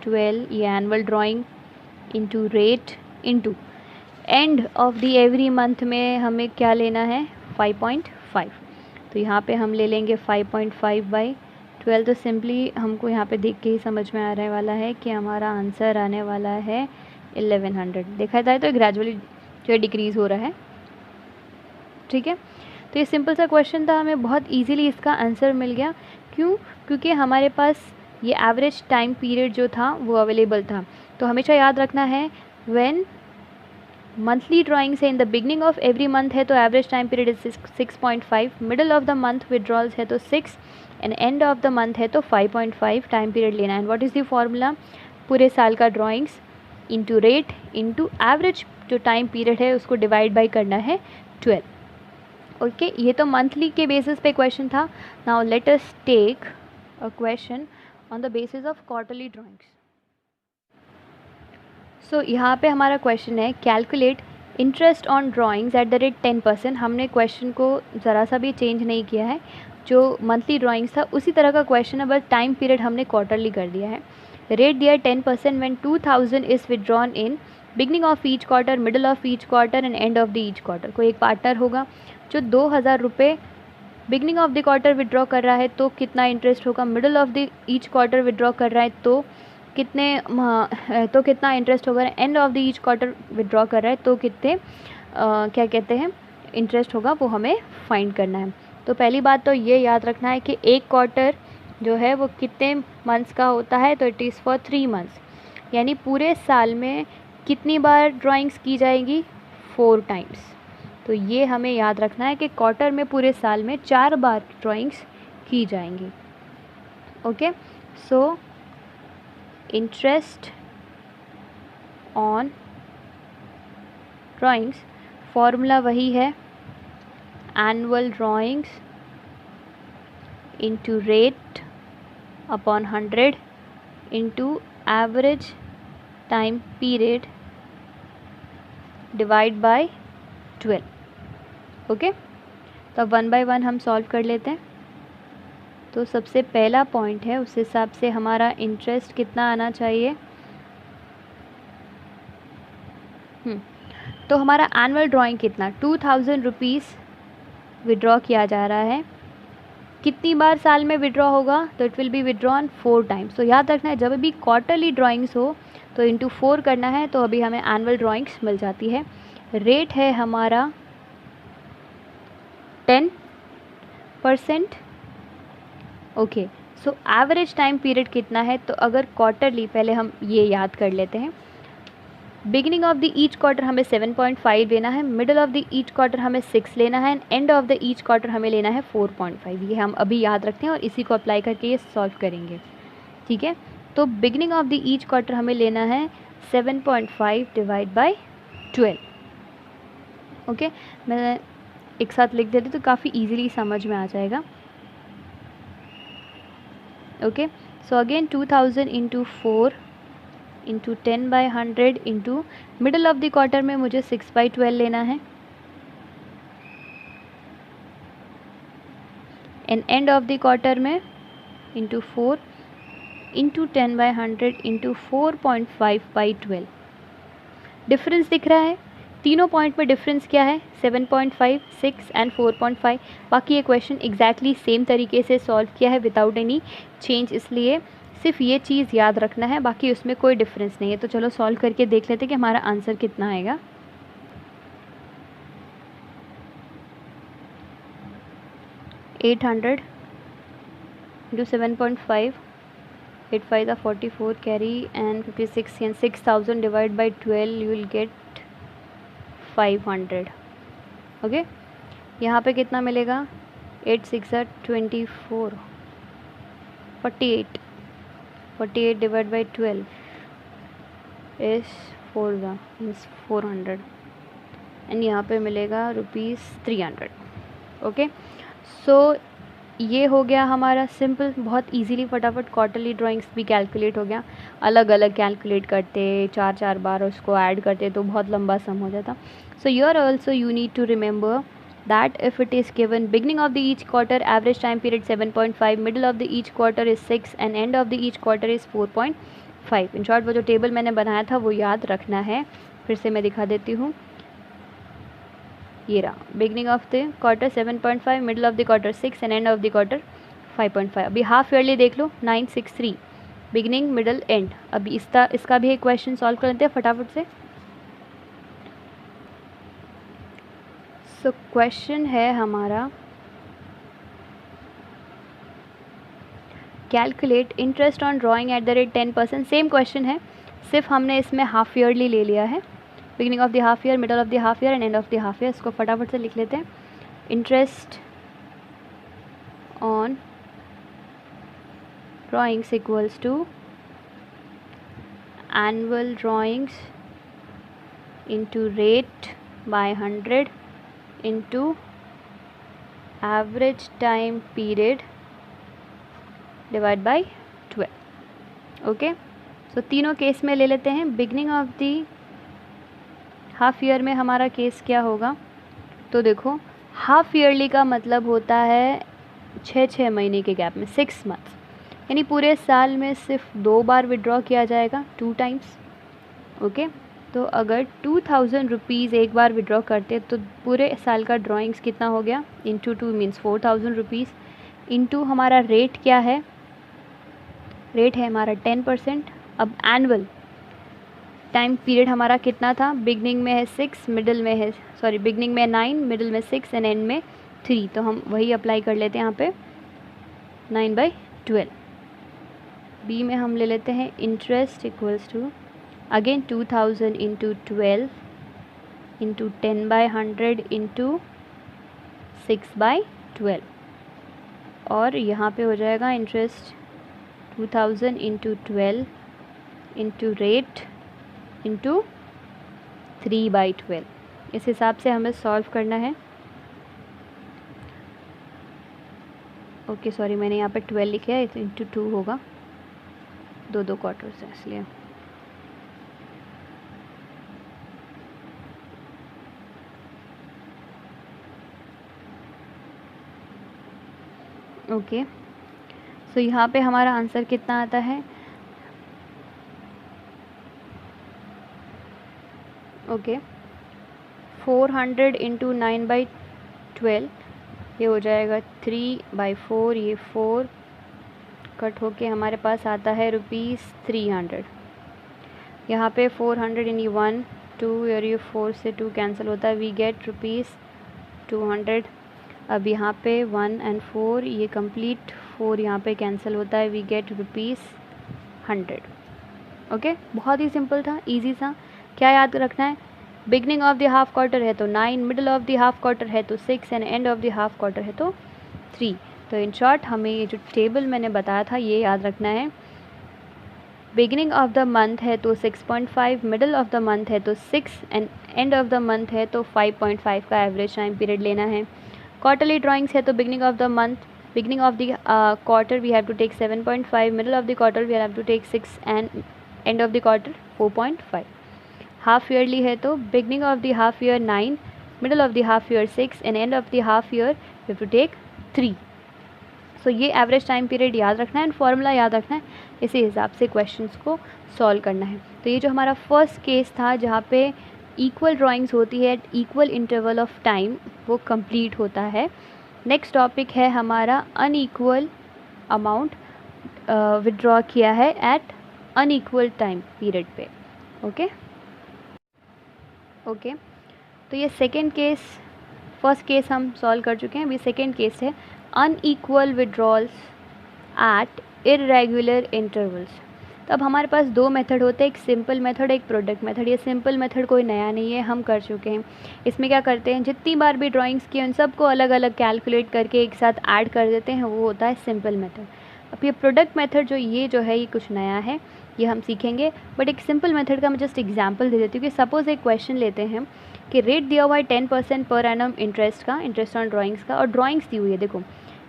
12 ये annual drawing into rate into end of the every month में हमें क्या लेना है? 5.5, तो यहाँ पे हम ले लेंगे 5.5/12। तो सिंपली हमको यहाँ पे देख के ही समझ में आने वाला है कि हमारा आंसर आने वाला है 1100 देखा जाए तो ग्रेजुअली जो है डिक्रीज़ हो रहा है। ठीक है, तो ये सिंपल सा क्वेश्चन था, हमें बहुत इजीली इसका आंसर मिल गया। क्यों? क्योंकि हमारे पास ये एवरेज टाइम पीरियड जो था वो अवेलेबल था। तो हमेशा याद रखना है, व्हेन मंथली ड्राइंग्स है in the beginning of every month है तो average time period is 6.5, middle of the month withdrawals है तो 6 and end of the month है तो 5.5 टाइम पीरियड लेना है। And what is the formula? पूरे साल का drawings into rate into average जो टाइम पीरियड है उसको डिवाइड बाई करना है 12। ओके, ये तो मंथली के बेसिस पे क्वेश्चन था। Now let us take a question on the basis of quarterly drawings. So यहाँ पे हमारा क्वेश्चन है calculate interest on drawings at the rate 10%। हमने क्वेश्चन को ज़रा सा भी चेंज नहीं किया है, जो मंथली ड्राइंग्स था उसी तरह का क्वेश्चन है, बस टाइम पीरियड हमने क्वार्टरली कर दिया है। रेट दिया 10% when 2000 is withdrawn in beginning of each quarter, middle of each quarter and end of the each quarter. कोई एक पार्टनर होगा जो 2000 रुपये beginning of the quarter withdraw कर रहा है तो कितना इंटरेस्ट होगा, middle of the each quarter withdraw कर रहा है तो कितना इंटरेस्ट होगा, and of the each quarter withdraw कर रहा है तो कितने क्या कहते हैं इंटरेस्ट होगा, वो हमें फाइंड करना है। तो पहली बात तो ये याद रखना है कि एक क्वार्टर जो है वो कितने मंथ्स का होता है, तो इट इज़ फॉर 3 मंथ्स, यानी पूरे साल में कितनी बार ड्राइंग्स की जाएंगी, 4 टाइम्स। तो ये हमें याद रखना है कि क्वार्टर में पूरे साल में 4 बार ड्राइंग्स की जाएंगी। Okay, so interest on drawings formula वही है, annual drawings into rate upon 100 into average time period divide by 12। Okay, तो अब 1 बाय 1 हम सॉल्व कर लेते हैं। तो सबसे पहला पॉइंट है, उस हिसाब से हमारा इंटरेस्ट कितना आना चाहिए। तो हमारा एनुअल ड्राइंग कितना, 2000 रुपीज़ विड्रॉ किया जा रहा है। कितनी बार साल में विड्रॉ होगा, तो it will be withdrawn 4 times. तो याद रखना है जब भी क्वार्टरली ड्राइंग्स हो तो इंटू 4 करना है, तो अभी हमें एनुअल ड्राइंग्स मिल जाती है। रेट है हमारा 10%। Okay, so average time period कितना है, तो अगर क्वार्टरली, पहले हम ये याद कर लेते हैं, beginning of the each quarter हमें 7.5 लेना है, middle of the each quarter हमें 6 लेना है, and of the each quarter हमें लेना है 4.5। ये हम अभी याद रखते हैं और इसी को अप्लाई करके ये सॉल्व करेंगे। ठीक है, तो beginning of the each quarter हमें लेना है 7.5 डिवाइड बाई 12। ओके, मैं एक साथ लिख देती तो काफ़ी ईजिली समझ में आ जाएगा। Okay, so again 2000 into 4 into 10 by 100 into middle of the quarter में मुझे 6/12 लेना है, and end of the quarter में into 4 into 10 by 100 into 4.5/12। Difference दिख रहा है, तीनों पॉइंट में डिफरेंस क्या है, 7.5, 6 एंड 4.5। बाकी ये क्वेश्चन एग्जैक्टली सेम तरीके से सॉल्व किया है विदाउट एनी चेंज, इसलिए सिर्फ ये चीज़ याद रखना है, बाकी उसमें कोई डिफरेंस नहीं है। तो चलो सॉल्व करके देख लेते हैं कि हमारा आंसर कितना आएगा। $800 into 7.5, 8 5 are 44 carry and 56 and 6000 divided by 12 you will get 500। Okay, यहाँ पे कितना मिलेगा, 8 6 are 24, 48 divided by 12 is 400 and यहाँ पे मिलेगा ₹300। ओके, सो ये हो गया हमारा सिंपल, बहुत इजीली फटाफट क्वार्टरली ड्राइंग्स भी कैलकुलेट हो गया। अलग अलग कैलकुलेट करते 4 बार उसको ऐड करते तो बहुत लंबा सम हो जाता। So your also you need to remember that if it is given beginning of the each quarter average time period 7.5, middle of the each quarter is 6 and end of the each quarter is 4.5। In short वो जो table मैंने बनाया था वो याद रखना है। फिर से मैं दिखा देती हूँ, ये रहा, beginning of the quarter 7.5, middle of the quarter 6 and end of the quarter 5.5। अभी हाफ ईयरली देख लो, 963, बिगनिंग, मिडल, एंड। अभी इसका भी एक क्वेश्चन सॉल्व कर लेते हैं फटाफट से। सो क्वेश्चन है हमारा, calculate interest on drawing at the rate 10%। Same question है, सिर्फ हमने इसमें हाफ ईयरली ले लिया है। Beginning of the half year, middle of the half year end end of the half year. इसको फटाफट से लिख लेते हैं। Interest on drawings equals to annual drawings into rate by 100 into average time period divide by 12। Okay, so तीनों case में ले लेते हैं। Beginning of the half year में हमारा केस क्या होगा, तो देखो हाफ ईयरली का मतलब होता है 6 महीने के गैप में, 6 मंथ्स, यानी पूरे साल में सिर्फ 2 बार विड्रॉ किया जाएगा, 2 टाइम्स। ओके, तो अगर 2000 रुपीज़ एक बार विड्रॉ करते तो पूरे साल का ड्राइंग्स कितना हो गया, इंटू 2 मीन्स 4000 रुपीज़, इंटू हमारा रेट क्या है, रेट है हमारा 10%। अब एनुअल टाइम पीरियड हमारा कितना था, बिगनिंग में है 6, मिडिल में है, सॉरी बिगनिंग में 9, मिडिल में 6 एंड एंड में 3, तो हम वही अप्लाई कर लेते हैं यहाँ पे, 9/12। बी में हम ले लेते हैं interest equals to again 2000 into 12 into 10/100 into 6/12, और यहाँ पे हो जाएगा interest 2000 into 12 into rate into 3/12। इस हिसाब से हमें सॉल्व करना है। ओके सॉरी, मैंने यहाँ पे 12 लिखा है, इंटू 2 होगा, दो क्वार्टर्स है इसलिए। ओके, सो यहाँ पे हमारा आंसर कितना आता है, ओके 400 इंटू 9/12, ये हो जाएगा 3/4, ये 4 कट होके हमारे पास आता है ₹300। यहाँ पे 400 इन 1 2 और ये 4 से 2 कैंसिल होता है, वी गेट ₹200। अब यहाँ पे 1 एंड 4 ये कंप्लीट 4 यहाँ पे कैंसिल होता है, वी गेट ₹100। ओके, बहुत ही सिंपल था, इजी सा। क्या याद रखना है, beginning of the half quarter है तो 9, middle of the half quarter है तो 6 and end of the half quarter है तो 3। तो इन शॉर्ट हमें ये जो टेबल मैंने बताया था ये याद रखना है। बिगिनिंग ऑफ द मंथ है तो 6.5, मिडल ऑफ द मंथ है तो 6 and end of the month है तो 5.5 का एवरेज टाइम पीरियड लेना है। क्वार्टरली ड्राइंग्स है तो beginning of the month, beginning of the quarter we have to take 7.5, middle of the quarter we have to take 6 and end of the quarter 4.5। Half yearly है तो beginning of the half year 9, middle of the half year 6 and end of the half year we have to take 3। So ये average time period याद रखना है and formula याद रखना है, इसी हिसाब से क्वेश्चंस को सॉल्व करना है। तो ये जो हमारा फर्स्ट केस था जहाँ पे इक्वल ड्राइंग्स होती है at equal interval of time, वो कंप्लीट होता है। नेक्स्ट टॉपिक है हमारा अनइक्वल अमाउंट विड्रॉ किया है एट अनइक्वल टाइम पीरियड पे। ओके, तो ये सेकेंड केस, फर्स्ट केस हम सॉल्व कर चुके हैं, अभी सेकेंड केस है unequal withdrawals at irregular intervals. तो अब हमारे पास दो मेथड होते हैं, एक सिंपल मेथड, एक प्रोडक्ट मेथड। ये सिंपल मेथड कोई नया नहीं है, हम कर चुके हैं। इसमें क्या करते हैं, जितनी बार भी ड्राइंग्स की उन सबको अलग अलग कैलकुलेट करके एक साथ ऐड कर देते हैं, वो होता है सिंपल मेथड। अब ये प्रोडक्ट मेथड जो है ये कुछ नया है, ये हम सीखेंगे। बट एक सिंपल मेथड का मैं जस्ट एग्जाम्पल दे देती हूँ कि सपोज़ एक क्वेश्चन लेते हैं कि रेट दिया हुआ है 10% पर एनम इंटरेस्ट का, इंटरेस्ट ऑन ड्राइंग्स का, और ड्राइंग्स दी हुई है। देखो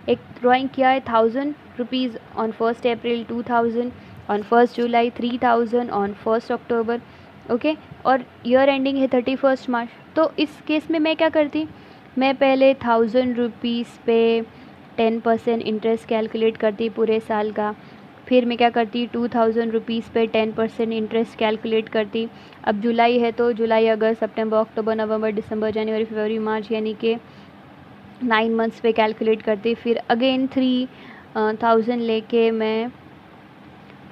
एक ड्राइंग किया है 1000 rupees on 1 April, 2000 on 1 July, 3000 on 1 October. Okay, और ईयर एंडिंग है 31 मार्च। तो इस केस में मैं क्या करती, मैं पहले 1000 रुपीज़ पे 10% इंटरेस्ट कैलकुलेट करती पूरे साल का। फिर मैं क्या करती, 2000 रुपीज़ पे 10% इंटरेस्ट कैलकुलेट करती। अब जुलाई है तो जुलाई, अगस्त, सितंबर, अक्टूबर, नवंबर, दिसंबर, जनवरी, फरवरी, मार्च, यानी कि 9 मंथ्स पे कैलकुलेट करती। फिर अगेन 3000 लेके मैं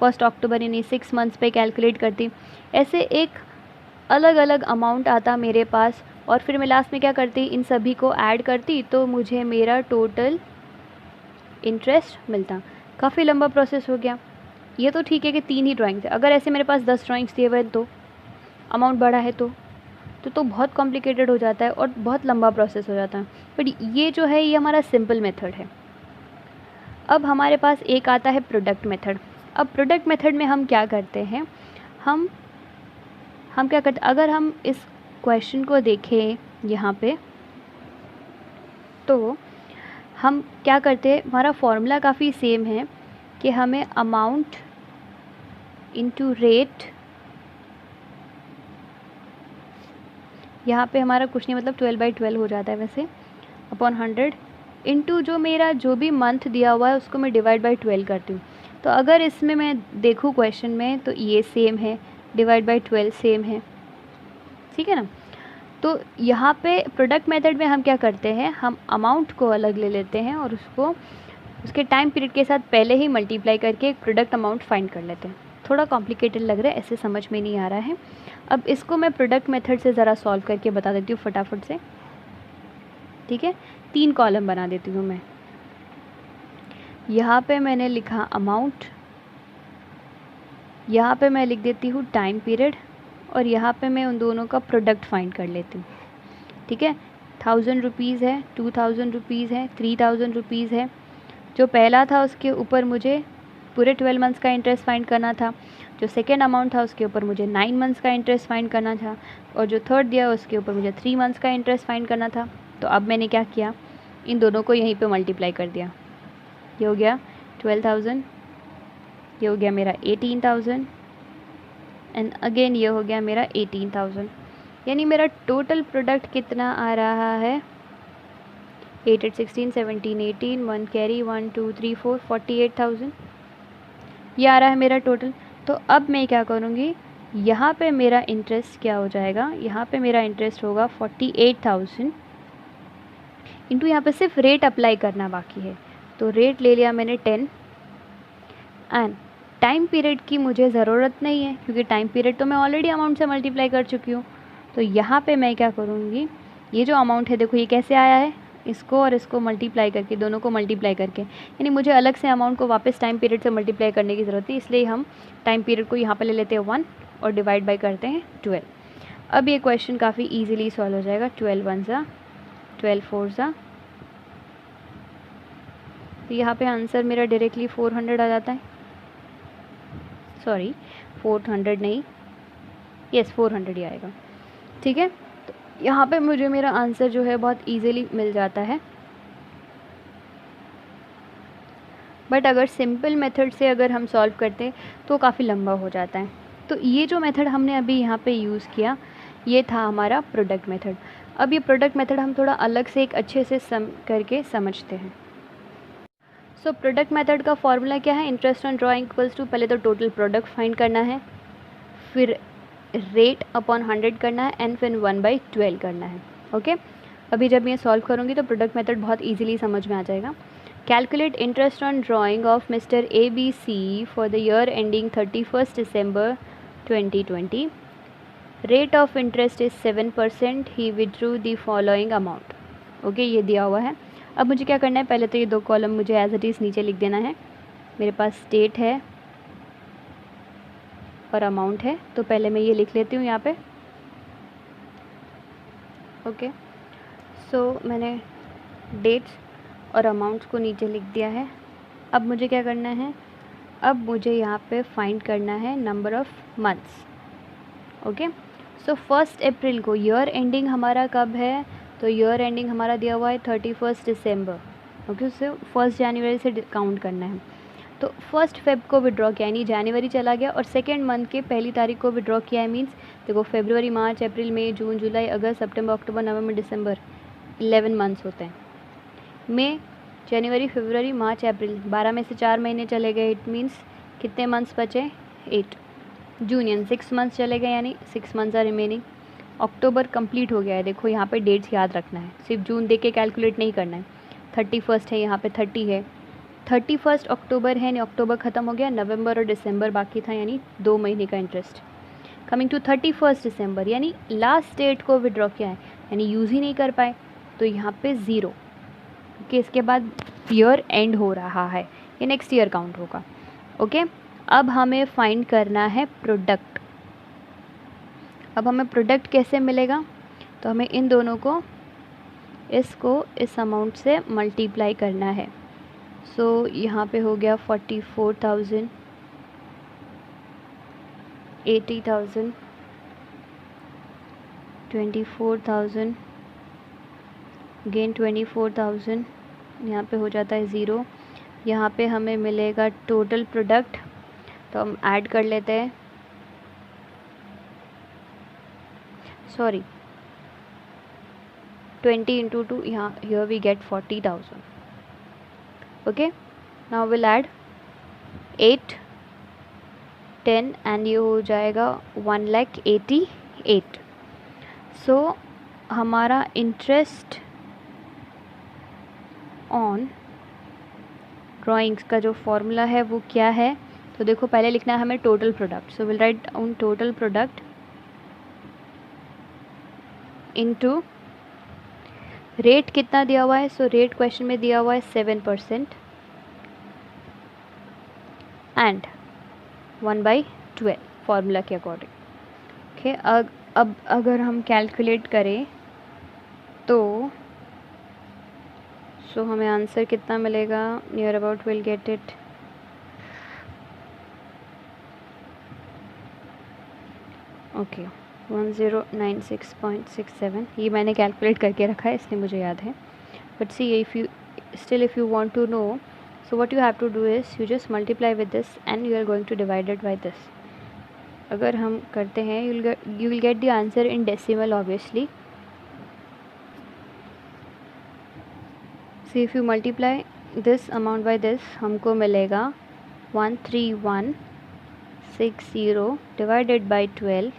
1 अक्टूबर यानी 6 मंथ्स पे कैलकुलेट करती। ऐसे एक अलग अलग अमाउंट आता मेरे पास, और फिर मैं लास्ट में क्या करती, इन सभी को ऐड करती तो मुझे मेरा टोटल इंटरेस्ट मिलता। काफ़ी लंबा प्रोसेस हो गया। ये तो ठीक है कि 3 ही ड्राइंग्स है, अगर ऐसे मेरे पास 10 ड्राइंग्स दिए हुए हैं तो अमाउंट बड़ा है तो बहुत कॉम्प्लिकेटेड हो जाता है और बहुत लंबा प्रोसेस हो जाता है। बट ये जो है ये हमारा सिंपल मेथड है। अब हमारे पास एक आता है प्रोडक्ट मेथड। अब प्रोडक्ट मेथड में हम क्या करते हैं, हम क्या करते, अगर हम इस क्वेश्चन को देखें यहाँ पे, तो हम क्या करते हैं, हमारा फॉर्मूला काफ़ी सेम है कि हमें अमाउंट इनटू रेट, यहाँ पे हमारा कुछ नहीं मतलब 12/12 हो जाता है वैसे, अपॉन 100 इनटू जो भी मंथ दिया हुआ है उसको मैं डिवाइड बाई 12 करती हूँ। तो अगर इसमें मैं देखूँ क्वेश्चन में तो ये सेम है, डिवाइड बाई 12 सेम है, ठीक है ना। तो यहाँ पे प्रोडक्ट मेथड में हम क्या करते हैं, हम अमाउंट को अलग ले लेते हैं और उसको उसके टाइम पीरियड के साथ पहले ही मल्टीप्लाई करके एक प्रोडक्ट अमाउंट फाइंड कर लेते हैं। थोड़ा कॉम्प्लिकेटेड लग रहा है, ऐसे समझ में नहीं आ रहा है। अब इसको मैं प्रोडक्ट मेथड से ज़रा सॉल्व करके बता देती हूँ फटाफट से, ठीक है। 3 कॉलम बना देती हूँ मैं। यहाँ पे मैंने लिखा अमाउंट, यहाँ पे मैं लिख देती हूँ टाइम पीरियड, और यहाँ पे मैं उन दोनों का प्रोडक्ट फाइंड कर लेती हूँ, ठीक है। 1000 रुपीज़ है, 2000 रुपीज़ है, 3000 रुपीज़ है। जो पहला था उसके ऊपर मुझे पूरे 12 मंथ्स का इंटरेस्ट फाइंड करना था। जो सेकेंड अमाउंट था उसके ऊपर मुझे 9 मंथ्स का इंटरेस्ट फाइंड करना था, और जो थर्ड दिया उसके ऊपर मुझे 3 मंथ्स का इंटरेस्ट फाइंड करना था। तो अब मैंने क्या किया, इन दोनों को यहीं पे मल्टीप्लाई कर दिया। ये हो गया 12,000, ये हो गया मेरा 18,000, एंड अगेन ये हो गया मेरा 18,000। यानी मेरा टोटल प्रोडक्ट कितना आ रहा है, 8 8 16 17 18, 1 कैरी 1 2 3 4 48,000 ये आ रहा है मेरा टोटल। तो अब मैं क्या करूँगी, यहाँ पे मेरा इंटरेस्ट क्या हो जाएगा, यहाँ पे मेरा इंटरेस्ट होगा 48,000 इंटू, यहाँ पे सिर्फ रेट अप्लाई करना बाकी है, तो रेट ले लिया मैंने 10, एंड टाइम पीरियड की मुझे ज़रूरत नहीं है क्योंकि टाइम पीरियड तो मैं ऑलरेडी अमाउंट से मल्टीप्लाई कर चुकी हूँ। तो यहाँ पे मैं क्या करूँगी, ये जो अमाउंट है देखो ये कैसे आया है, इसको और इसको मल्टीप्लाई करके, दोनों को मल्टीप्लाई करके, यानी मुझे अलग से अमाउंट को वापस टाइम पीरियड से मल्टीप्लाई करने की ज़रूरत है, इसलिए हम टाइम पीरियड को यहाँ पे ले लेते हैं 1 और डिवाइड बाई करते हैं 12। अब ये क्वेश्चन काफ़ी ईजिली सॉल्व हो जाएगा। 12 1 ज़ा 12 4 ज़ा, तो यहाँ पे आंसर मेरा डायरेक्टली 400 आ जाता है, सॉरी 400 नहीं, यस 400 ही आएगा, ठीक है। तो यहाँ पे मुझे मेरा आंसर जो है बहुत इजीली मिल जाता है। बट अगर सिंपल मेथड से अगर हम सॉल्व करते तो काफ़ी लंबा हो जाता है। तो ये जो मेथड हमने अभी यहाँ पे यूज़ किया ये था हमारा प्रोडक्ट मेथड। अब ये प्रोडक्ट मेथड हम थोड़ा अलग से एक अच्छे से करके समझते हैं। सो प्रोडक्ट मेथड का फॉर्मूला क्या है, interest on drawing equals to, पहले तो टोटल प्रोडक्ट फाइंड करना है, फिर रेट अपॉन 100 करना है, एंड फिर 1/12 करना है। ओके, अभी जब ये सॉल्व करूँगी तो प्रोडक्ट मेथड बहुत इजीली समझ में आ जाएगा। Calculate interest on drying of mister ABC for the year ending 31 December 2020। Rate of interest is 7%, he withdrew the following amount. Okay, ये दिया हुआ है। अब मुझे क्या करना है, पहले तो ये 2 कॉलम मुझे एज इट इज़ नीचे लिख देना है। मेरे पास डेट है और अमाउंट है, तो पहले मैं ये लिख लेती हूँ यहाँ पे। ओके, सो मैंने डेट्स और अमाउंट्स को नीचे लिख दिया है। अब मुझे क्या करना है, अब मुझे यहाँ पे फाइंड करना है number of months. Okay, so 1 April को ईयर एंडिंग हमारा कब है, तो ईयर एंडिंग हमारा दिया हुआ है 31 दिसंबर। ओके, उसे 1 जनवरी से काउंट करना है। तो 1 फ़ेब को विड्रॉ किया, यानी जनवरी चला गया, और सेकेंड मंथ के पहली तारीख को विड्रॉ किया है। मीन्स देखो फरवरी, मार्च, अप्रैल, मई, जून, जुलाई, अगस्त, सितंबर, अक्टूबर, नवंबर, दिसंबर, 11 मंथ्स होते हैं। मई, जनवरी, फरवरी, मार्च, अप्रैल, 12 में से 4 महीने चले गए। इट मीन्स कितने मंथ्स बचे, 8। जून यानी 6 मंथ्स चले गए, यानी 6 months are remaining. October complete हो गया है, देखो यहाँ पे डेट्स याद रखना है, सिर्फ जून देख के कैलकुलेट नहीं करना है। 31 है, यहाँ पे 30 है, 31 अक्टूबर है, यानी अक्टूबर ख़त्म हो गया, नवंबर और दिसंबर बाकी था, यानी 2 महीने का इंटरेस्ट। कमिंग टू 31 दिसंबर, यानी लास्ट डेट को विड्रॉ किया है, यानी यूज़ ही नहीं कर पाए, तो यहाँ पे 0, क्योंकि इसके बाद ईयर एंड हो रहा है, ये नेक्स्ट ईयर काउंट होगा। ओके, अब हमें फाइंड करना है प्रोडक्ट। अब हमें प्रोडक्ट कैसे मिलेगा, तो हमें इन दोनों को इसको इस अमाउंट से मल्टीप्लाई करना है। सो यहाँ पे हो गया 44,000, 80,000, 24,000, अगेन 24,000, यहाँ पे हो जाता है 0। यहाँ पे हमें मिलेगा टोटल प्रोडक्ट, तो हम ऐड कर लेते हैं, सॉरी 20 into 2, यहाँ here we get 40,000. Okay, now we'll add 8, 10 and ये हो जाएगा 1,88,000. सो हमारा इंटरेस्ट ऑन ड्राइंग्स का जो फॉर्मूला है वो क्या है, तो देखो पहले लिखना है हमें total product. So will write down total product into rate कितना दिया हुआ है, सो रेट क्वेश्चन में दिया हुआ है 7% एंड 1/12 फार्मूला के अकॉर्डिंग। ओके, अब अगर हम कैलकुलेट करें तो सो हमें आंसर कितना मिलेगा, near about will get it okay 1096.67, ये मैंने कैलकुलेट करके रखा है इसलिए मुझे याद है। But see if you want to know, so what you have to do is you just multiply with this and you are going to divide it by this. अगर हम करते हैं you will get the answer in decimal obviously. See if you multiply this amount by this, हमको मिलेगा 13160 divided by 12,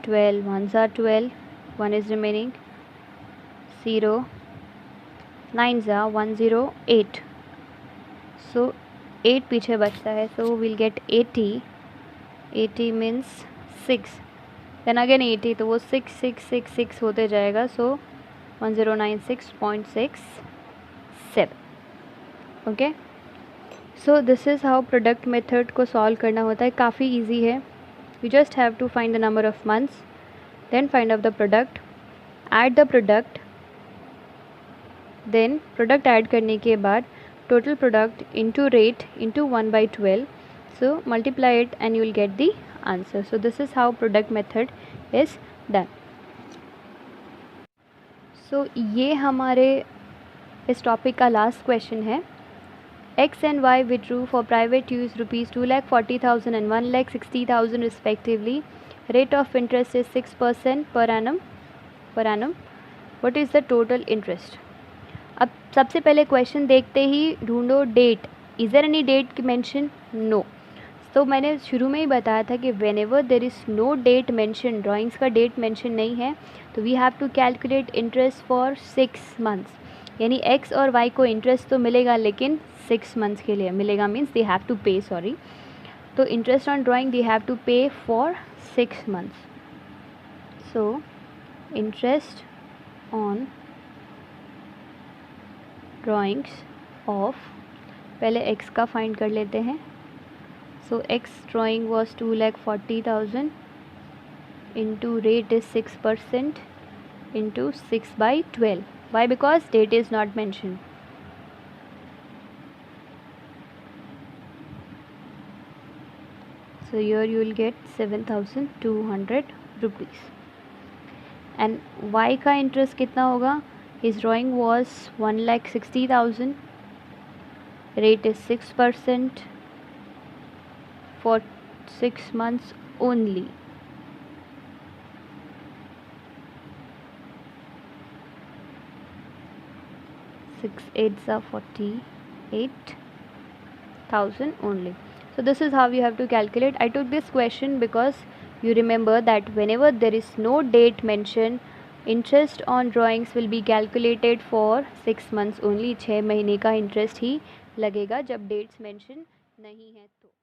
12 ones are 12, 1 is remaining, 0 9s are 108, so 8 पीछे बचता है, so we'll get 80, 80 means 6, then again 80, तो वो 6666 होते जाएगा, so 1096.67. Okay, so this is how product method को सॉल्व करना होता है, काफ़ी ईजी है। You just have to find the number of months, then find out the product, add the product, then product add करने के बाद total product into rate into 1/12, so multiply it and you will get the answer. So this is how product method is done. So ये हमारे इस topic का last question है। X and Y withdrew for private use rupees 2,40,000 and 1,60,000 respectively. Rate of interest is 6% per annum. What is the total interest? अब सबसे पहले question देखते ही ढूंढो date. Is there any date mention? No. तो मैंने शुरू में ही बताया था कि whenever there is no date mention, drawings का डेट मेंशन नहीं है, तो we have to calculate interest for 6 months, यानी एक्स और वाई को इंटरेस्ट तो मिलेगा लेकिन 6 मंथ्स के लिए मिलेगा, means they have to pay, sorry, तो interest on drawing they have to pay for 6 months. So interest on drawings of, पहले एक्स का फाइंड कर लेते हैं। So X drawing was 2,40,000 into rate is 6% into 6/12. Why? Because date is not mentioned. So here you will get 7,200 rupees. And Y का interest कितना होगा? His drawing was 1,60,000. Rate is 6% for 6 months only. 6 8s are 48,000 only. So this is how you have to calculate. I took this question because you remember that whenever there is no date mentioned, interest on drawings will be calculated for 6 months only. 6 महीने का interest ही लगेगा जब dates mention नहीं है तो।